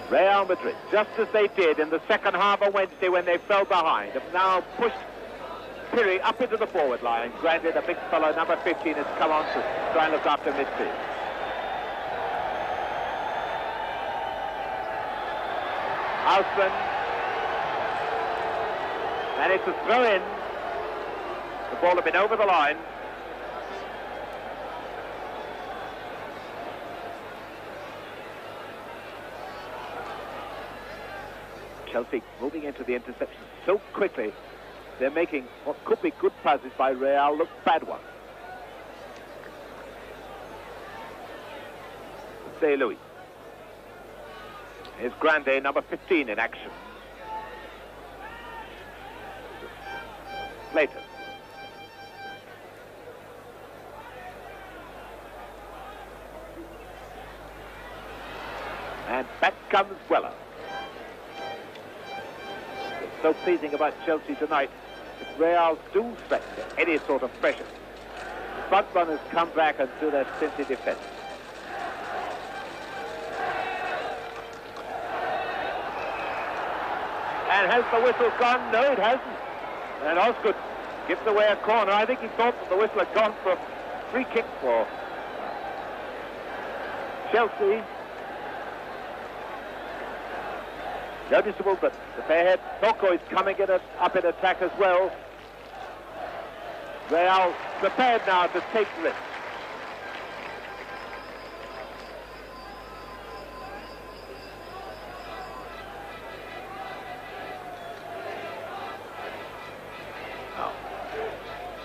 Real Madrid, just as they did in the second half of Wednesday when they fell behind, have now pushed PIRRI up into the forward line. Granted, the big fellow, number 15, has come on to try and look after midfield. Houseman. And it's a throw-in. The ball had been over the line. Chelsea moving into the interception so quickly, they're making what could be good passes by Real look bad ones. Jose Luis. Here's Grande, number 15 in action. Later. And back comes Weller. It's so pleasing about Chelsea tonight that Real do threaten any sort of pressure. The front runners come back and do their stinty defense. And has the whistle gone? No, it hasn't. And Osgood gives away a corner. I think he thought that the whistle had gone for a free kick for Chelsea. Noticeable that the fairhead Toko is coming in up in attack as well. Real prepared now to take risks.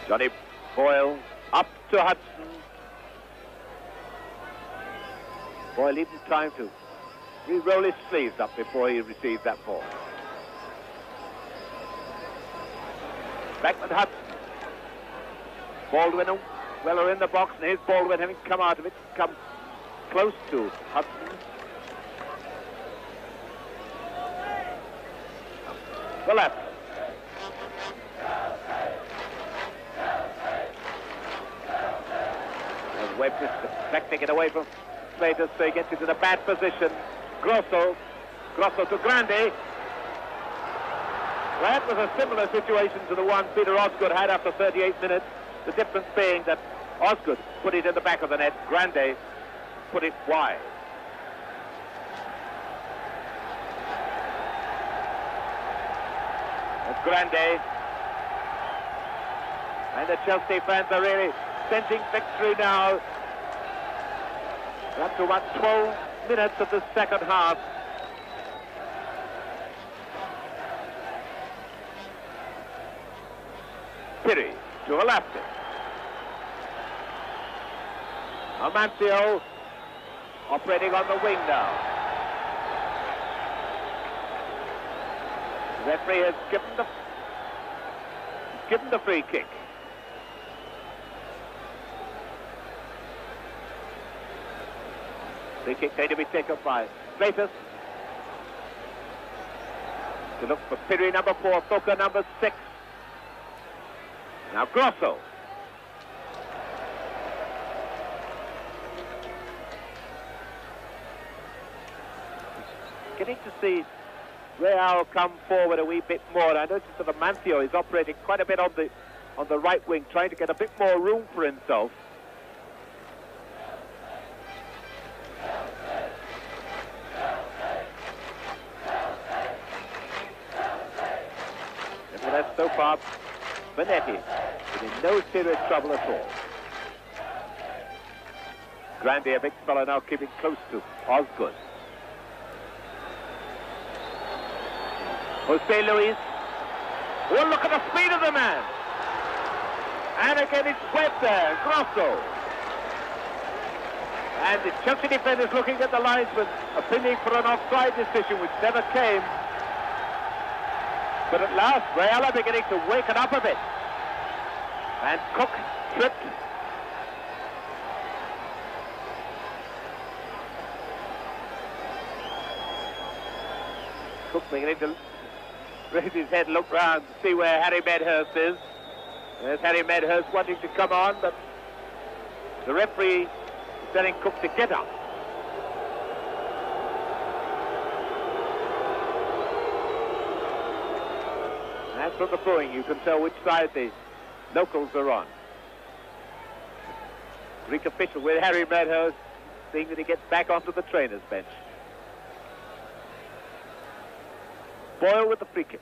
Johnny Boyle up to Hudson. Boyle even time to re-roll his sleeves up before he received that ball. Back with Hudson. Baldwin and Weller in the box, and here's Baldwin having come out of it, come close to Hudson. The left. Webb just deflecting it away from Slater, so he gets into the bad position. Grosso to Grande. That was a similar situation to the one Peter Osgood had after 38 minutes. The difference being that Osgood put it in the back of the net, Grande put it wide. That's Grande. And the Chelsea fans are really scenting victory now. Up to about 12 minutes of the second half. Pirri to Alaska. Amancio operating on the wing now. The referee has given the free kick. Free kick going to be taken by Slater. To look for Pirri number 4, Foka number 6. Now Grosso. Getting to see Real come forward a wee bit more. I noticed that AMANCIO is operating quite a bit on the right wing, trying to get a bit more room for himself. Nevertheless, so far, Benetti is in no serious trouble at all. Grande, a big fellow, now keeping close to Osgood. Jose Luis. Oh, look at the speed of the man. And again, it's Webb there, Grosso. And the Chelsea defenders looking at the linesman, appealing for an offside decision, which never came. But at last, Real are beginning to wake it up a bit. And Cook tripped. Cook beginning to raise his head, look round to see where Harry Medhurst is. There's Harry Medhurst wanting to come on, but the referee is telling Cook to get up. As from the booing, you can tell which side the locals are on. Greek official with Harry Medhurst, seeing that he gets back onto the trainer's bench. Boyle with the free kick.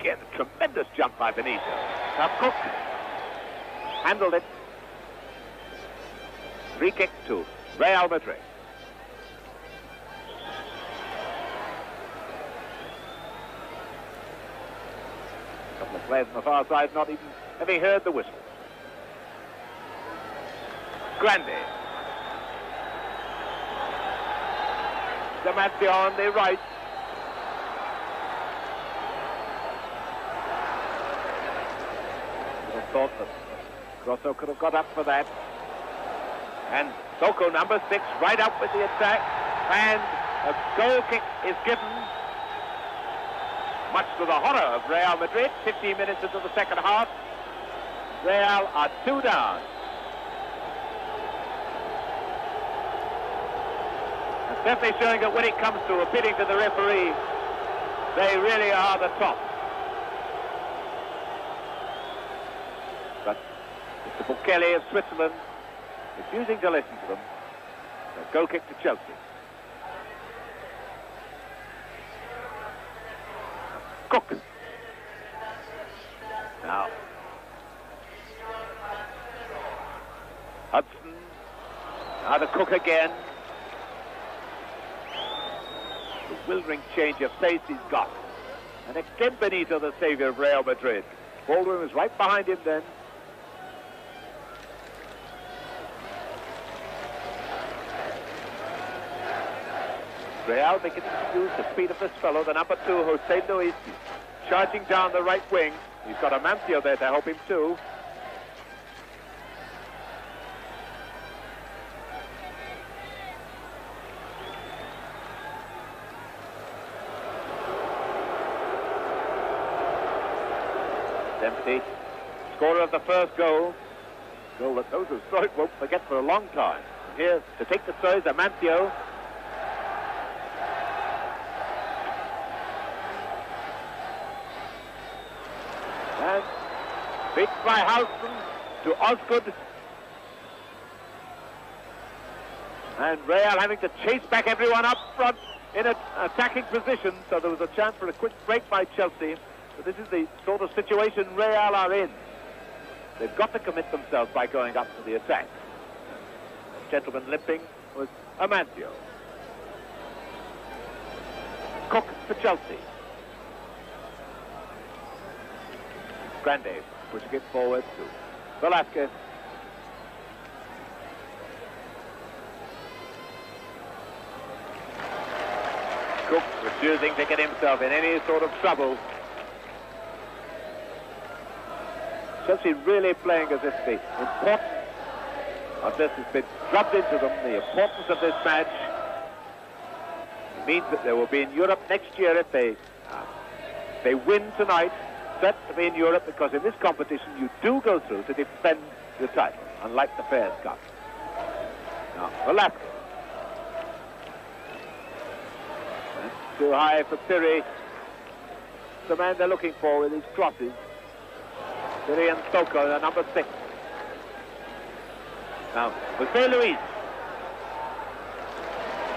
Again, a tremendous jump by Benito. Now Cook handled it. Free kick to Real Madrid. A couple of players on the far side not even having heard the whistle. Grande. Amancio on the right. I thought that Grosso could have got up for that. And Soko, number 6, right up with the attack. And a goal kick is given. Much to the horror of Real Madrid. 15 minutes into the second half. Real are 2 down. And definitely showing that when it comes to appealing to the referee, they really are the top. But Mr. Bukele of Switzerland refusing to listen to them. A goal kick to Chelsea. Cook. Now. Hudson. Now to Cook again. The bewildering change of pace he's got. And again Benito, the saviour of Real Madrid. Baldwin was right behind him then. Real beginning to use the speed of this fellow, the number 2, Jose Luis, charging down the right wing. He's got Amancio there to help him too. Dempsey, scorer of the first goal. Goal that those who saw it won't forget for a long time. And here to take the throw is Amancio. And beat by Houston to Osgood. And Real having to chase back everyone up front in an attacking position. So there was a chance for a quick break by Chelsea. But this is the sort of situation Real are in. They've got to commit themselves by going up to the attack. The gentleman limping was Amancio. Cook for Chelsea. Grande pushing it forward to Velasquez. Cook refusing to get himself in any sort of trouble. Chelsea really playing as if the importance of this has been drubbed into them. The importance of this match means that they will be in Europe next year if they win tonight. To be in Europe, because in this competition you do go through to defend your title, unlike the Fairs Cup. Now, Velasquez. That's too high for PIRRI. The man they're looking for with his crosses. PIRRI and Soko, the number 6. Now, Jose Luis.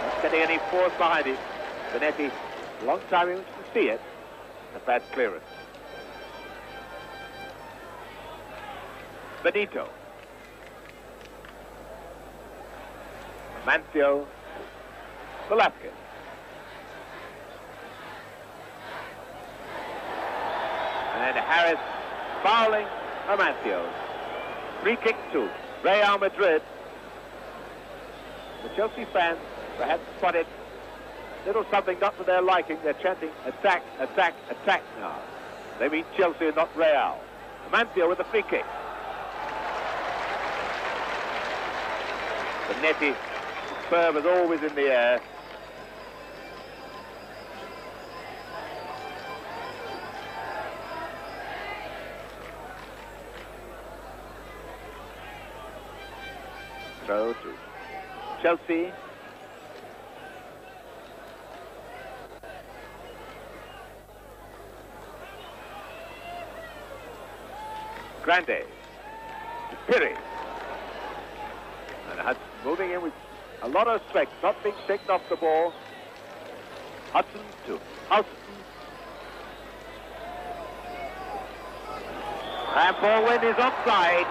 Not getting any force behind him. Benetti, long time he wants to see it. A bad clearance. Benito. Amancio. Velasquez. And Harris fouling Amancio. Free kick to Real Madrid. The Chelsea fans perhaps spotted little something not to their liking. They're chanting attack, attack, attack now. They mean Chelsea and not Real. Amancio with the free kick. Benetti, serve is always in the air. Throw to Chelsea. Grande. PIRRI. And Hudson moving in with a lot of strength, not being shaken off the ball. Hudson to Houston. And Baldwin is offside.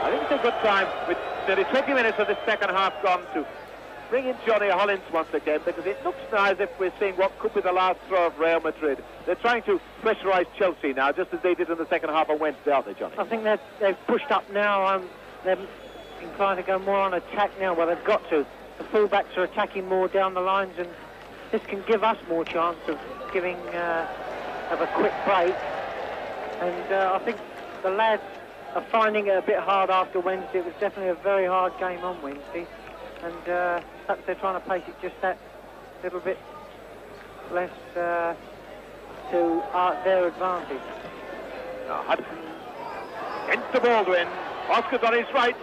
I think it's a good time, with nearly 20 minutes of this second half gone, to bring in Johnny Hollins once again, because it looks now as if we're seeing what could be the last throw of Real Madrid. They're trying to pressurise Chelsea now, just as they did in the second half on Wednesday, aren't they, Johnny? I think they've pushed up now. They're inclined to go more on attack now. Well, they've got to. The fullbacks are attacking more down the lines, and this can give us more chance of giving of a quick break. And I think the lads are finding it a bit hard after Wednesday. It was definitely a very hard game on Wednesday, and perhaps they're trying to pace it just that little bit less to their advantage. Now Hudson into Baldwin. Oscar's on his right.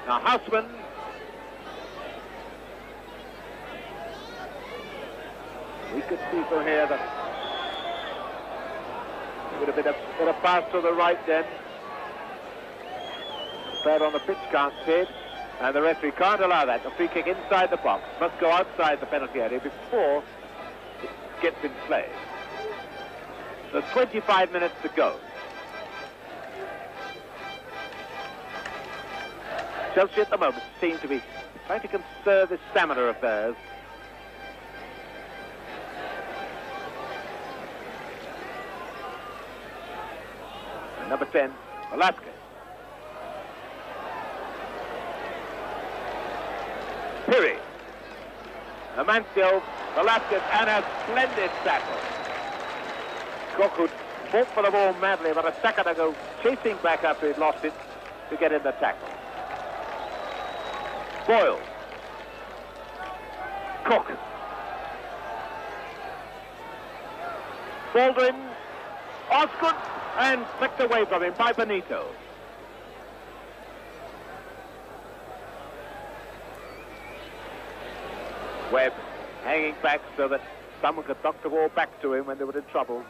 Now Houseman. We could see from here that it would have been a pass to the right then. The player on the pitch can't see it, and the referee can't allow that. The free kick inside the box must go outside the penalty area before it gets in play. There's 25 minutes to go. Chelsea at the moment seem to be trying to conserve the stamina of theirs. And number 10, Velasquez. PIRRI. AMANCIO, Velasquez, and a splendid tackle. Cook, who fought for the ball madly, but a second ago chasing back after he'd lost it to get in the tackle. Boyle. Cook. Baldwin. Osgood. And flicked away from him by Benito. Webb hanging back so that someone could knock the ball back to him when they were in trouble.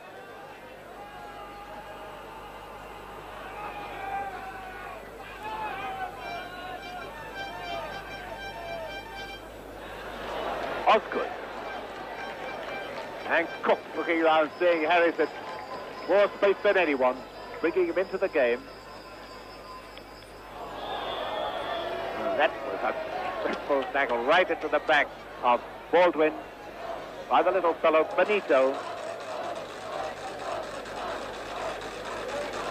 Osgood. And Cook looking around, seeing Harris had more space than anyone, bringing him into the game. And that was a dreadful tackle right into the back of Baldwin by the little fellow Benito.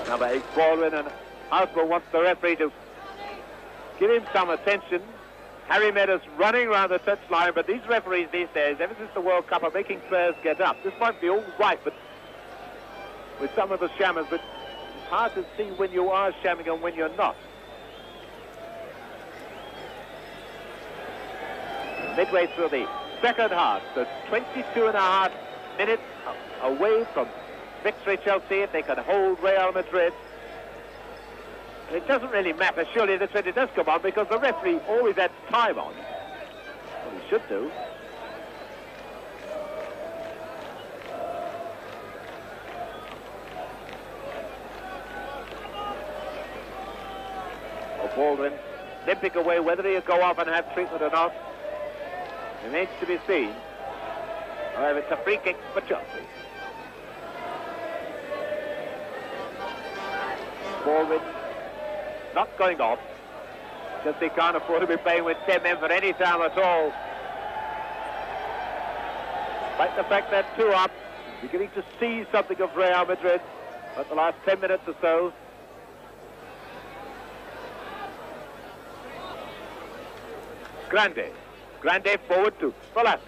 Number 8, Baldwin, and Houseman wants the referee to give him some attention. Harry Meadows running around the touchline, but these referees these days, ever since the World Cup, are making players get up. This might be all right, but with some of the shammers, but it's hard to see when you are shamming and when you're not. Midway through the second half, so 22.5 minutes away from victory, Chelsea, if they can hold Real Madrid. It doesn't really matter, surely, that's when it does come on, because the referee always adds time on. Well, he should do. Well, Baldwin limping away, whether he'll go off and have treatment or not remains to be seen. However, it's a free kick for Chelsea. Baldwin not going off. Chelsea can't afford to be playing with 10 men for any time at all. Despite the fact that 2 up, beginning to see something of Real Madrid at the last 10 minutes or so. Grande forward to Velasquez.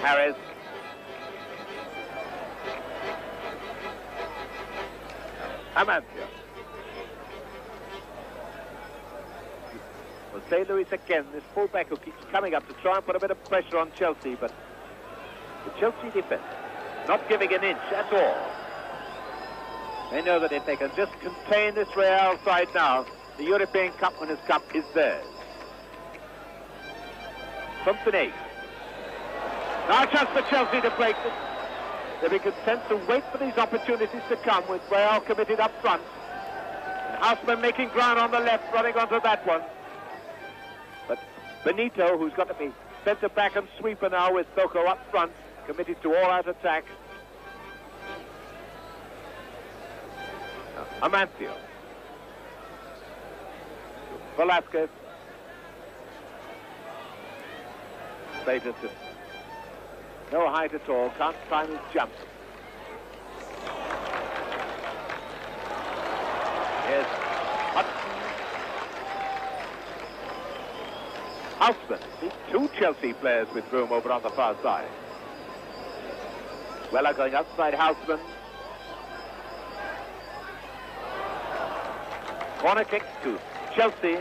Harris. Amancio. Well, St. Louis again, this fullback who keeps coming up to try and put a bit of pressure on Chelsea, but the Chelsea defense not giving an inch at all. They know that if they can just contain this Real side now, the European Cup Winners' Cup is theirs. Something. Now a chance for Chelsea to break this. They'll be content to wait for these opportunities to come with Real committed up front. Houseman making ground on the left, running onto that one. But Benito, who's got to be centre back and sweeper now with Soko up front, committed to all-out attack. Amancio. Velasquez. Status is no height at all, can't climb his jump. Here's Houseman. See, two Chelsea players with room over on the far side. Weller going outside Houseman. Corner kick to Chelsea.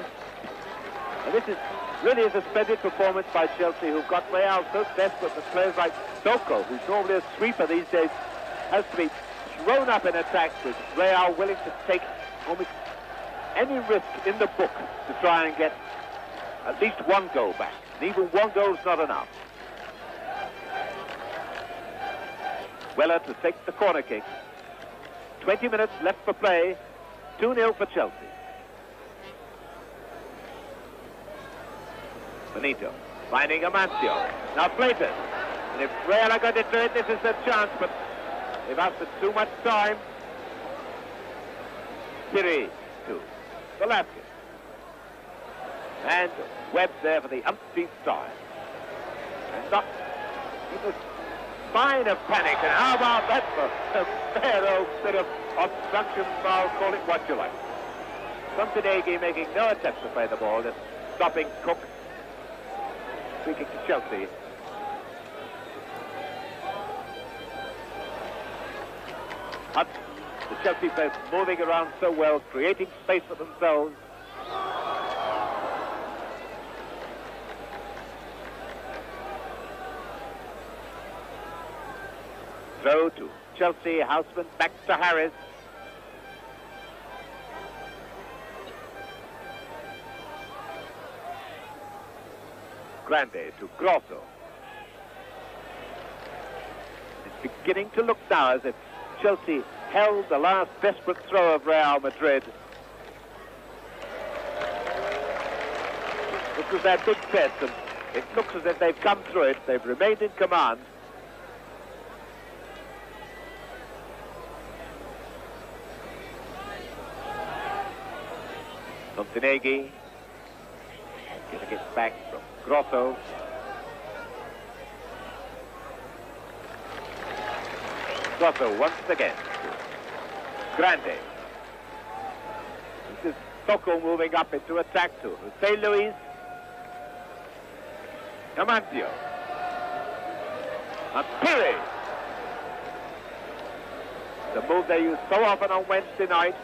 And this is really a splendid performance by Chelsea, who've got Real so desperate that players like Soko, who's normally a sweeper these days, has to be thrown up in attacks, with Real willing to take almost any risk in the book to try and get at least one goal back. And even one goal's not enough. Weller to take the corner kick. 20 minutes left for play. 2-0 for Chelsea. Benito finding Amancio. Now Fleitas. And if Real are going to do it, this is their chance, but they've asked for too much time. PIRRI to Velasquez. And Webb there for the umpteenth time. And not in the sign of panic. And how about that for a fair old bit of obstruction foul, call it what you like. Montenegro making no attempt to play the ball, just stopping Cook. Free kick to Chelsea. Hudson, the Chelsea players moving around so well, creating space for themselves. Throw to Chelsea, Houseman back to Harris. Grande to Grosso. It's beginning to look now as if Chelsea held the last desperate throw of Real Madrid. This was their big test, and it looks as if they've come through it. They've remained in command. Montenegro getting it back from Grosso. Grosso once again. Grande. This is Soko moving up into attack to Jose Luis. Amancio. And PIRRI. The move they use so often on Wednesday night.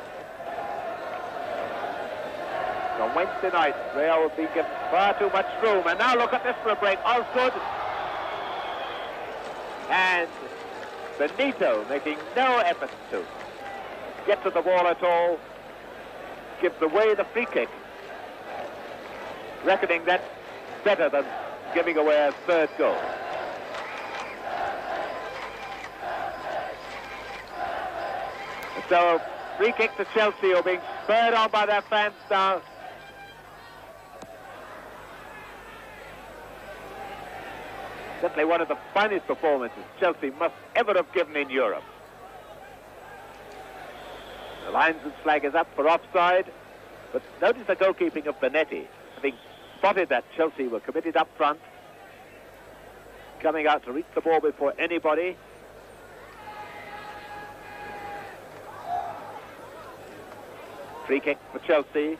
On Wednesday night, Real will be given far too much room. And now look at this for a break. Osgood. And Benito making no effort to get to the ball at all. Gives away the free kick. Reckoning that's better than giving away a third goal. So, free kick to Chelsea, are being spurred on by their fans now. Certainly one of the finest performances Chelsea must ever have given in Europe. The linesman's flag is up for offside, but notice the goalkeeping of Benetti. Having spotted that Chelsea were committed up front, coming out to reach the ball before anybody. Free kick for Chelsea.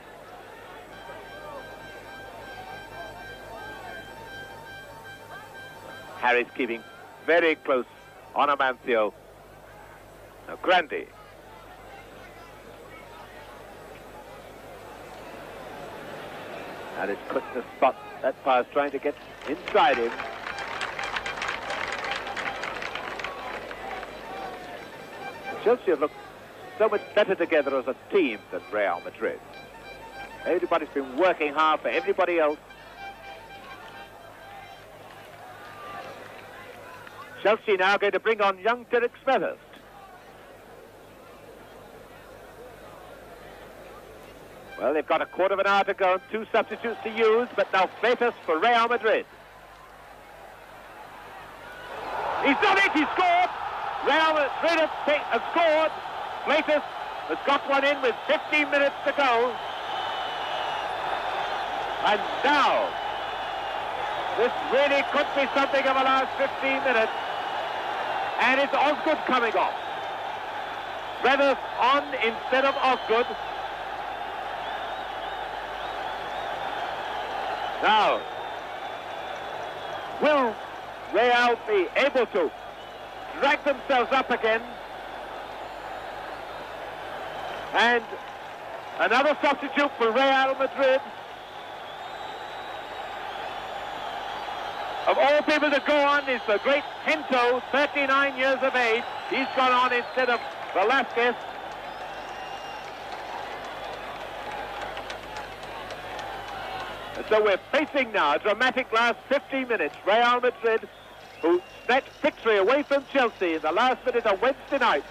Harris keeping very close on Amancio. Now Grande. And it's quick to spot that pass, trying to get inside him. Chelsea have looked so much better together as a team than Real Madrid. Everybody's been working hard for everybody else. Chelsea now going to bring on young Derek Smethurst. Well, they've got a quarter of an hour to go and 2 substitutes to use, but now Freitas for Real Madrid. He's done it, he scored! Real Madrid has scored. Freitas has got one in with 15 minutes to go. And now, this really could be something of the last 15 minutes. And it's Osgood coming off. Brothers on instead of Osgood. Now, will Real be able to drag themselves up again? And another substitute for Real Madrid. Of all people to go on is the great Pinto, 39 years of age. He's gone on instead of Velasquez. And so we're facing now a dramatic last 15 minutes. Real Madrid, who snatched victory away from Chelsea in the last minute of Wednesday night,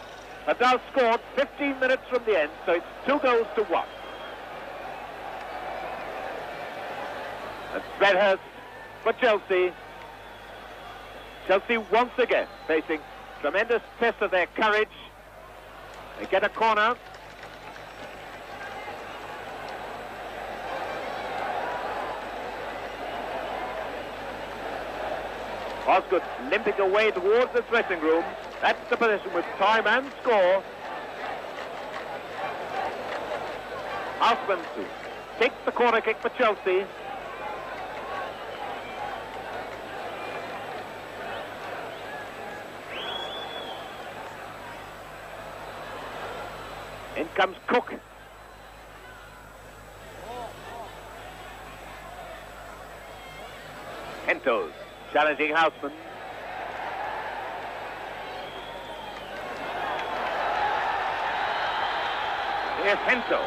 have now scored 15 minutes from the end, so it's 2-1. And Redhurst for Chelsea. Chelsea once again facing tremendous test of their courage. They get a corner. Osgood limping away towards the dressing room. That's the position with time and score. Houseman takes the corner kick for Chelsea. In comes Cook. Hentos challenging Houseman. Here's Hento.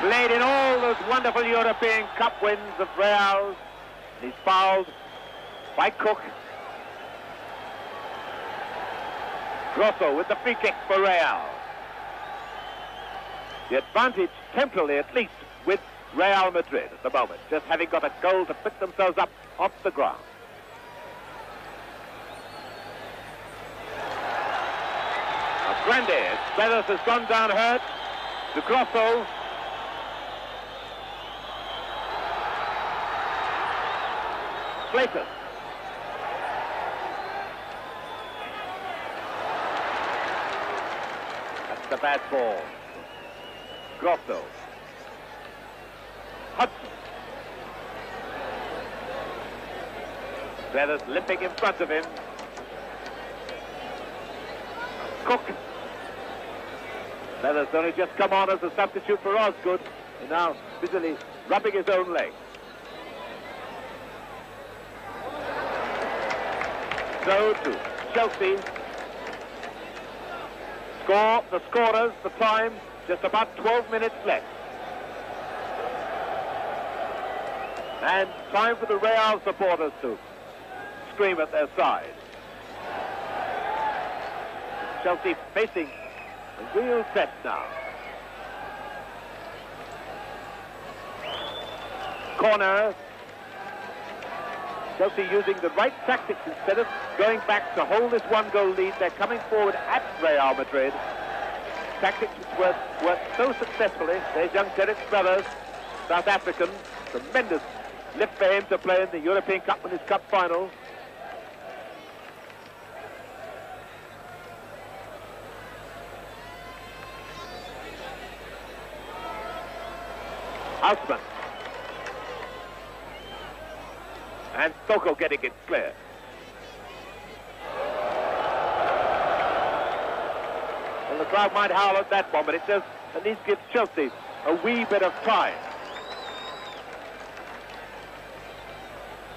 Played in all those wonderful European Cup wins of Real. He's fouled by Cook. Grosso with the free kick for Real. The advantage, temporarily at least, with Real Madrid at the moment, just having got a goal to pick themselves up off the ground. Grande, Brothers has gone down hurt. To Grosso. Freitas. That's the bad ball. Grosso. Hudson. Brothers limping in front of him. Cook. Brothers only just come on as a substitute for Osgood, and now busily rubbing his own leg. So to Chelsea. Score, the scorers, the time, just about 12 minutes left. And time for the Real supporters to scream at their side. Chelsea facing a real test now. Corner. Chelsea using the right tactics instead of going back to hold this one-goal lead. They're coming forward at Real Madrid. Tactics which worked so successfully. There's young Derek Brothers, South African. Tremendous lift for him to play in the European Cup Winners' Cup final. Houseman. And Soko getting it clear. Well, the crowd might howl at that one, but it does at least give Chelsea a wee bit of time.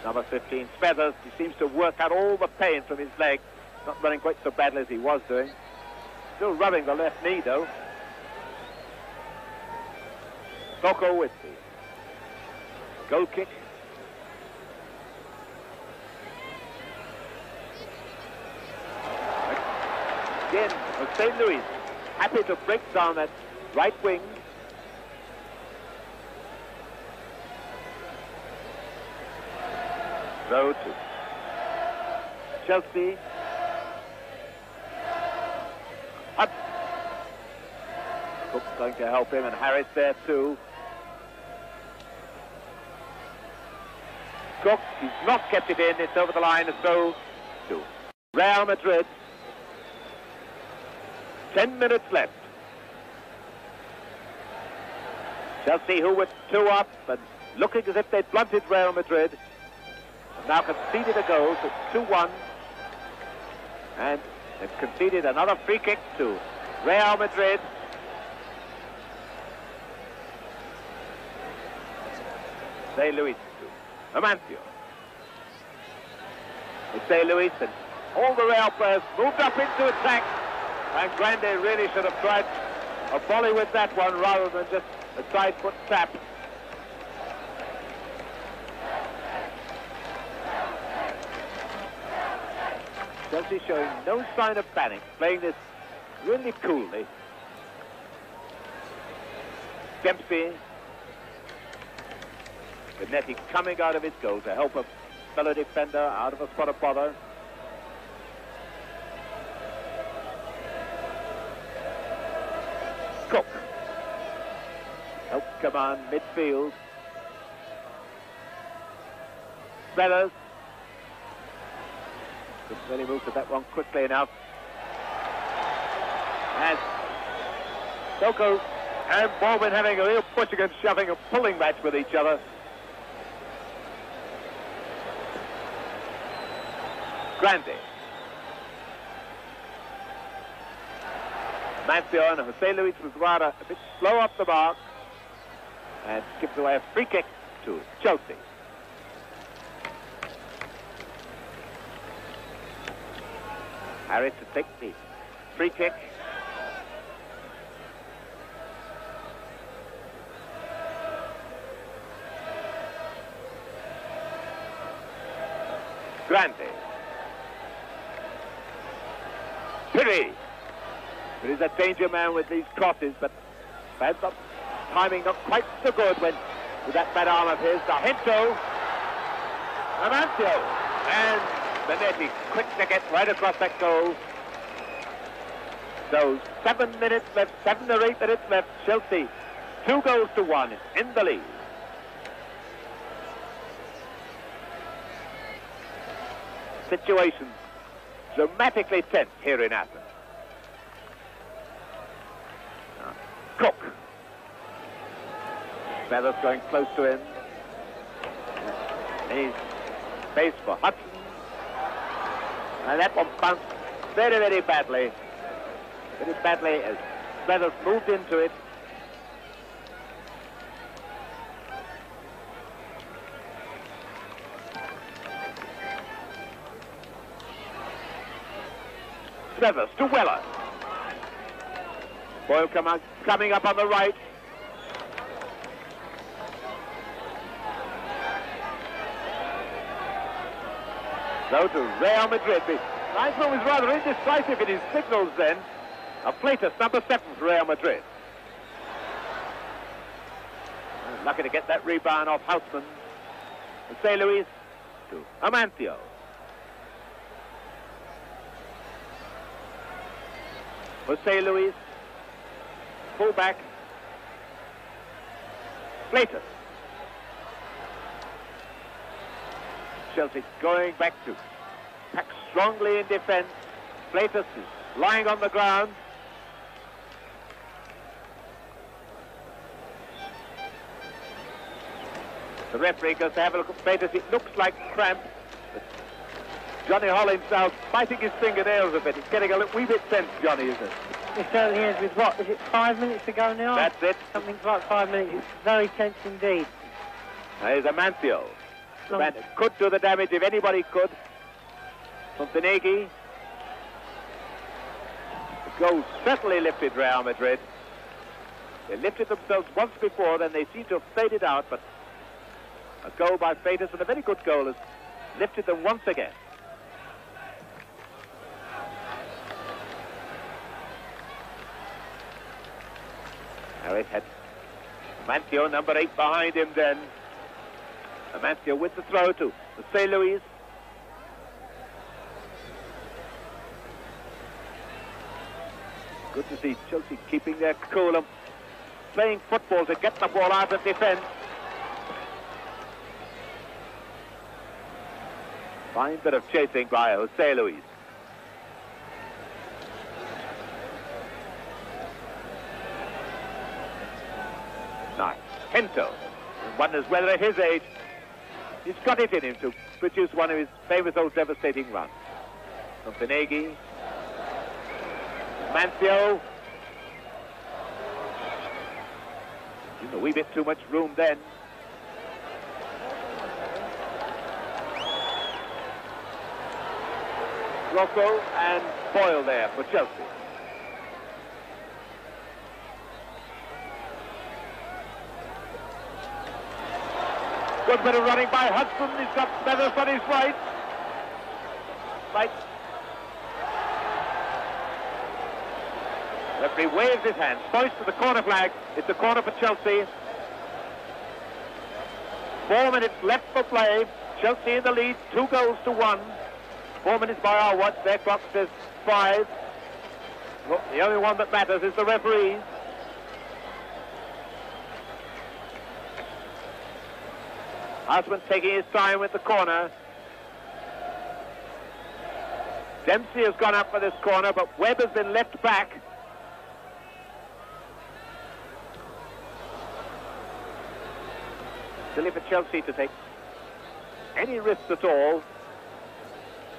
Number 15, Feathers. He seems to work out all the pain from his leg. Not running quite so badly as he was doing. Still rubbing the left knee, though. Soko with the goal kick. Again, St. Louis happy to break down that right wing. Throw to Chelsea. Up. Cook's going to help him, and Harris there too. Cook, he's not kept it in. It's over the line. A throw to Real Madrid. 10 minutes left. Chelsea, who were 2 up and looking as if they'd blunted Real Madrid, have now conceded a goal to 2-1. And they've conceded another free kick to Real Madrid. Jose Luis to Amancio. Jose Luis and all the Real players moved up into attack. And Grande really should have tried a volley with that one rather than just a side foot tap. Chelsea showing no sign of panic, playing this really coolly. Dempsey. Benetti coming out of his goal to help a fellow defender out of a spot of bother. Cook. Help command midfield. Smethers. Couldn't really move to that one quickly enough. And Soko and Baldwin having a real pushing and shoving and pulling match with each other. Grande. Amancio and Jose Luis was rather a bit slow up the mark and gives away a free kick to Chelsea. Harris to take the free kick. Grande. PIRRI. But he's a danger man with these crosses, but perhaps not timing not quite so good when with that bad arm of his. Sargento. Amancio. And Benetti quick to get right across that goal. So 7 minutes left, 7 or 8 minutes left. Chelsea 2-1 in the lead. Situation dramatically tense here in Athens. Cook. Feathers going close to him. He's space for Hudson. And that one bounced very, very badly. Very badly as Feathers moved into it. Feathers to Weller. Boyle coming up on the right. So to Real Madrid. The linesman was rather indecisive in his signals then. Fleitas, number 7 for Real Madrid. Lucky to get that rebound off Houseman. Jose Luis to Amancio. Jose Luis, fullback. Fleitas. Chelsea going back to pack strongly in defence. Fleitas is lying on the ground. The referee goes to have a look at Fleitas. It looks like cramp. But Johnny Hollins now biting his fingernails a bit. It's getting a wee bit tense, Johnny, isn't it? It certainly is. With what? Is it 5 minutes to go now? That's it. Something's like 5 minutes. It's very tense indeed. There's Amancio. The man could do the damage if anybody could. Monteneghi. The goal certainly lifted Real Madrid. They lifted themselves once before, then they seem to have faded out, but a goal by Fleitas, and a very good goal, has lifted them once again. Harris had Amancio, number 8, behind him then. Amancio with the throw to St. Louis. Good to see Chelsea keeping their cool and playing football to get the ball out of defence. Fine bit of chasing by Jose Luis. Nice. Hento. One as well at his age. He's got it in him to produce one of his famous old devastating runs. From Benegi. Amancio. A wee bit too much room then. Rocco and Boyle there for Chelsea. Good bit of running by Hudson. He's got Smethers on his right. Right. Referee waves his hand, points to the corner flag. It's a corner for Chelsea. 4 minutes left for play. Chelsea in the lead, 2-1. 4 minutes by our watch. Their clock says 5. Well, the only one that matters is the referee. Husband taking his time with the corner. Dempsey has gone up for this corner, but Webb has been left back. Silly for Chelsea to take any risks at all.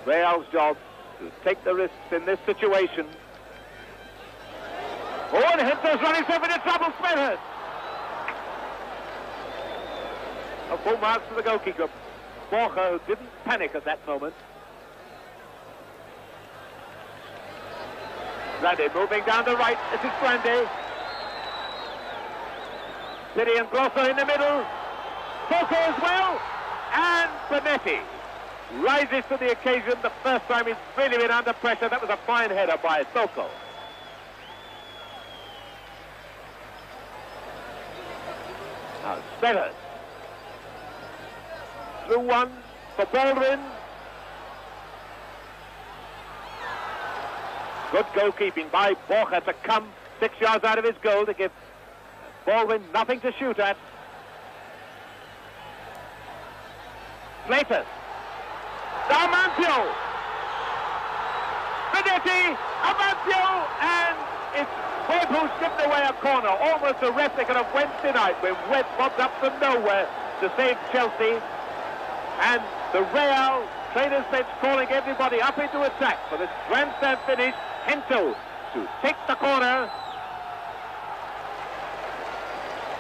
Real's job to take the risks in this situation. Oh, and Hento's running himself into trouble, Smithers. A full marks to the goalkeeper. Borja, who didn't panic at that moment. Grande moving down the right. This is Grande. City and Grosso in the middle. Foco as well. And Bonetti rises to the occasion. The first time he's really been under pressure. That was a fine header by Foco. Now Smethers. Through one for Baldwin. Good goalkeeping by Borja to come 6 yards out of his goal to give Baldwin nothing to shoot at. Slater. Amancio. Benetti. Amancio. And it's Webb who's stripped away a corner. Almost a replica of Wednesday night when Webb popped up from nowhere to save Chelsea. And the Real trainers' bench calling everybody up into attack for this grandstand finish. Hento to take the corner.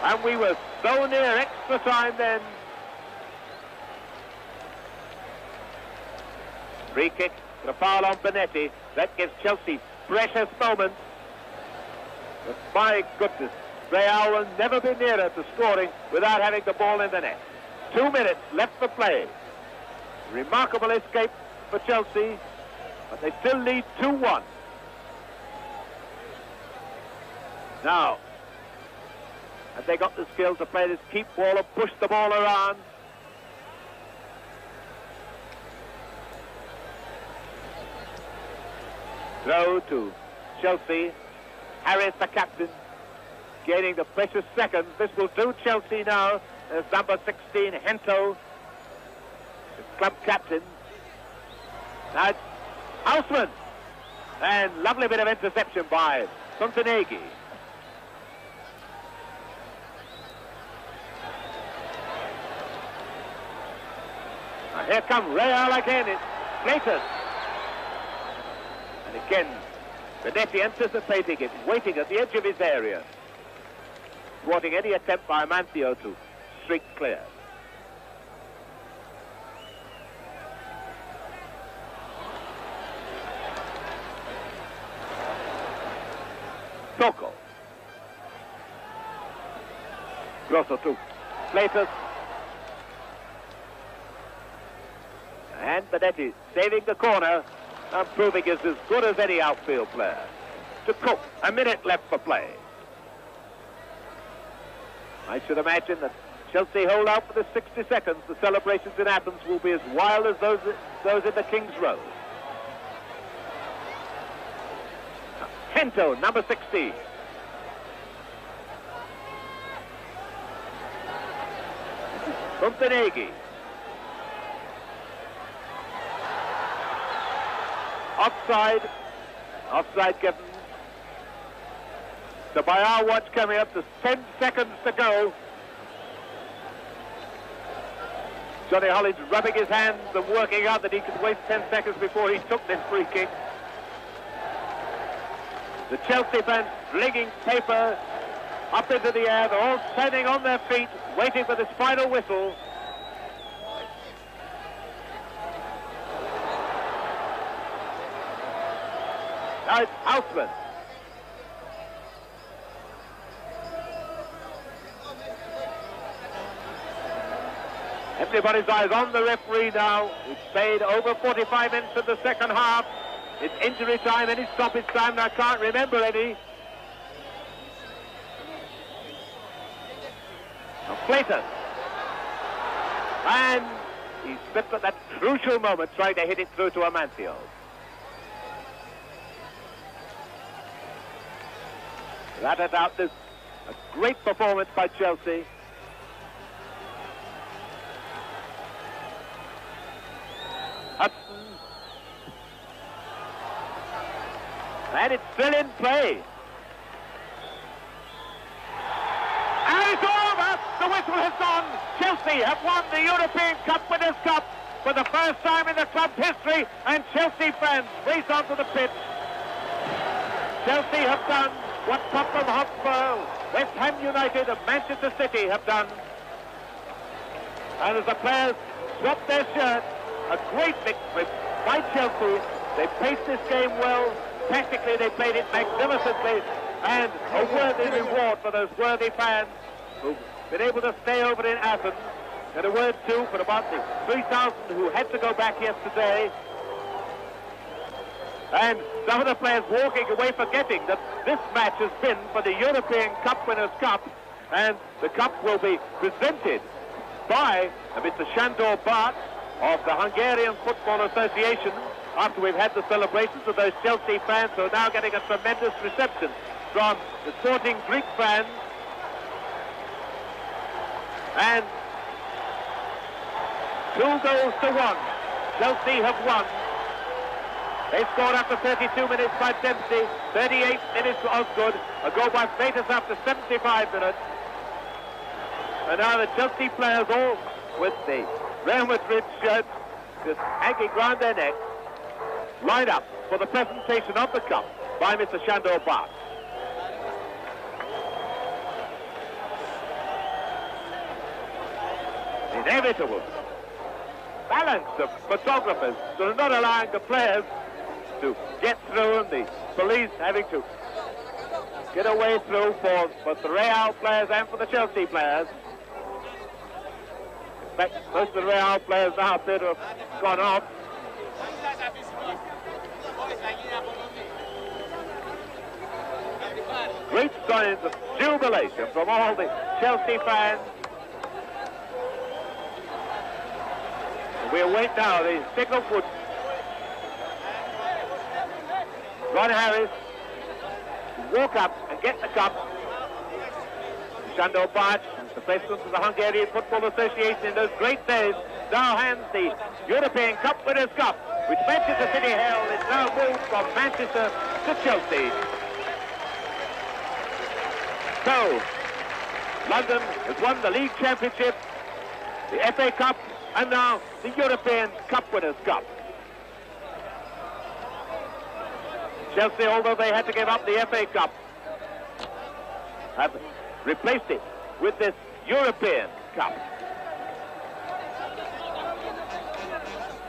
And we were so near extra time then. Free kick, the foul on Bonetti. That gives Chelsea precious moments. But my goodness, Real will never be nearer to scoring without having the ball in the net. 2 minutes left for play. Remarkable escape for Chelsea, but they still lead 2-1. Now, have they got the skill to play this keep ball and push the ball around? Throw to Chelsea. Harris, the captain, gaining the precious seconds. This will do Chelsea now. There's number 16, Hento, the club captain. Now it's Houseman. And lovely bit of interception by Fonteneghi. Now here come Real again. It's Slater. And again, Bonetti anticipating it, waiting at the edge of his area, thwarting any attempt by Amancio to streak clear. Toko. Grosso too. Slater. And Bonetti saving the corner and proving he's as good as any outfield player. To Cook, a minute left for play. I should imagine that Chelsea hold out for the 60 seconds. The celebrations in Athens will be as wild as those in the King's Road. Hento, number 16. Montenegro. Offside. Offside given. So by our watch coming up, there's 10 seconds to go. Johnny Hollins rubbing his hands and working out that he could waste 10 seconds before he took this free kick. The Chelsea fans flinging paper up into the air. They're all standing on their feet, waiting for this final whistle. Now it's Houseman. Everybody's eyes on the referee now. He's played over 45 minutes in the second half. It's injury time, any stoppage time, and I can't remember any. Now Clayton. And he slipped at that crucial moment, trying to hit it through to AMANCIO. Without a doubt, this a great performance by Chelsea. Hudson. And it's still in play. And it's over! The whistle has gone. Chelsea have won the European Cup Winners' Cup for the first time in the club's history, and Chelsea fans race onto the pitch. Chelsea have done what Tottenham Hotspur, West Ham United and Manchester City have done. And as the players swap their shirts, a great victory by Chelsea. They paced this game well. Tactically, they played it magnificently. And a worthy reward for those worthy fans who've been able to stay over in Athens. And a word, too, for about the 3,000 who had to go back yesterday. And some of the players walking away forgetting that this match has been for the European Cup Winners' Cup. And the cup will be presented by Mr. Sandor Bart of the Hungarian Football Association, after we've had the celebrations of those Chelsea fans who are now getting a tremendous reception from the Sporting Greek fans. And 2 goals to 1. Chelsea have won. They scored after 32 minutes by Dempsey, 38 minutes to Osgood, a goal by Freitas after 75 minutes. And now the Chelsea players, all with the Real Madrid shirts, just hanging round their necks, line up for the presentation of the cup by Mr. Sandor Bart. Inevitable balance of photographers that are not allowing the players to get through, and the police having to get a way through for the Real players and for the Chelsea players. In fact, most of the Real players now appear to have gone off. Great signs of jubilation from all the Chelsea fans. We await now the signal for Ron Harris to walk up and get the cup. Sandor Bart, the president of the Hungarian Football Association in those great days, now hands the European Cup Winners' Cup, which Manchester City held. It's now moved from Manchester to Chelsea. So, London has won the League Championship, the FA Cup, and now the European Cup Winners' Cup. Chelsea, although they had to give up the FA Cup, have replaced it with this European Cup.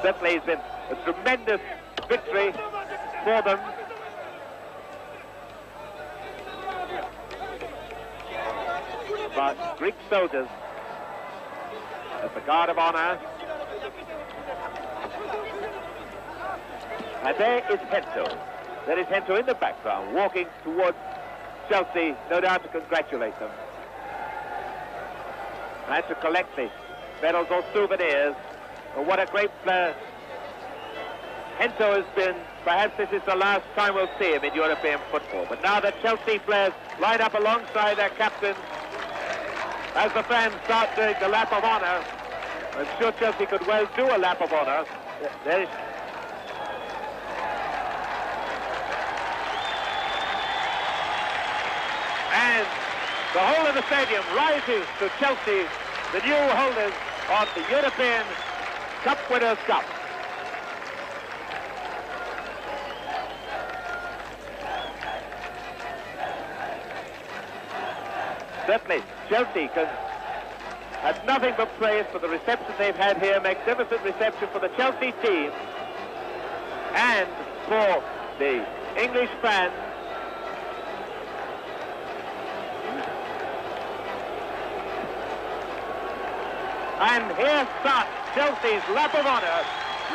Certainly it's been a tremendous victory for them. But Greek soldiers as the guard of honor. And there is Hento. There is Hento in the background, walking towards Chelsea, no doubt to congratulate them. I had to collect the medals or souvenirs. But what a great player Hento has been. Perhaps this is the last time we'll see him in European football. But now the Chelsea players line up alongside their captain as the fans start doing the lap of honour. I'm sure Chelsea could well do a lap of honour. There is... And the whole of the stadium rises to Chelsea, the new holders of the European Cup Winners' Cup. Certainly, Chelsea has nothing but praise for the reception they've had here. Magnificent reception for the Chelsea team and for the English fans. And here starts Chelsea's lap of honour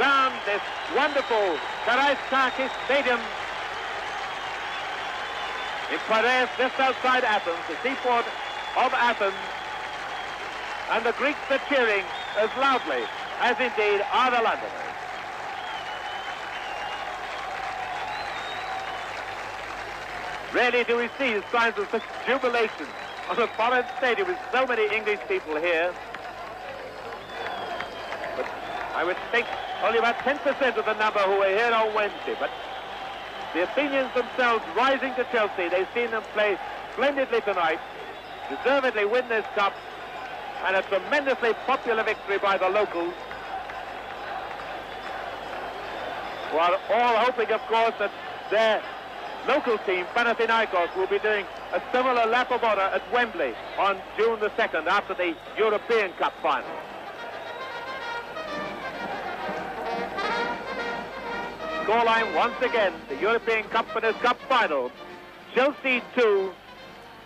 round this wonderful Karaiskakis Stadium in PIRRI, just outside Athens, the seaport of Athens. And the Greeks are cheering as loudly as indeed are the Londoners. Rarely do we see signs of such jubilation on a foreign stadium with so many English people here. But I would think only about 10% of the number who were here on Wednesday. But the Athenians themselves rising to Chelsea. They've seen them play splendidly tonight, deservedly win this cup, and a tremendously popular victory by the locals, who are all hoping, of course, that their local team, Panathinaikos, will be doing a similar lap of honour at Wembley on June the 2nd after the European Cup final. Scoreline once again, the European Cup Winners' Cup final. Chelsea 2,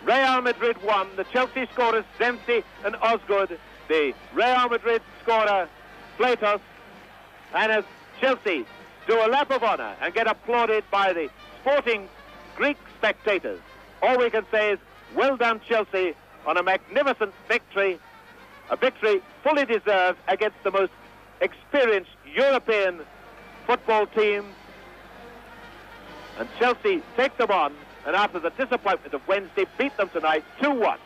Real Madrid 1. The Chelsea scorers Dempsey and Osgood. The Real Madrid scorer Platos. And as Chelsea do a lap of honour and get applauded by the sporting Greek spectators, all we can say is well done Chelsea on a magnificent victory. A victory fully deserved against the most experienced European football team. And Chelsea take them on, and after the disappointment of Wednesday, beat them tonight 2-1.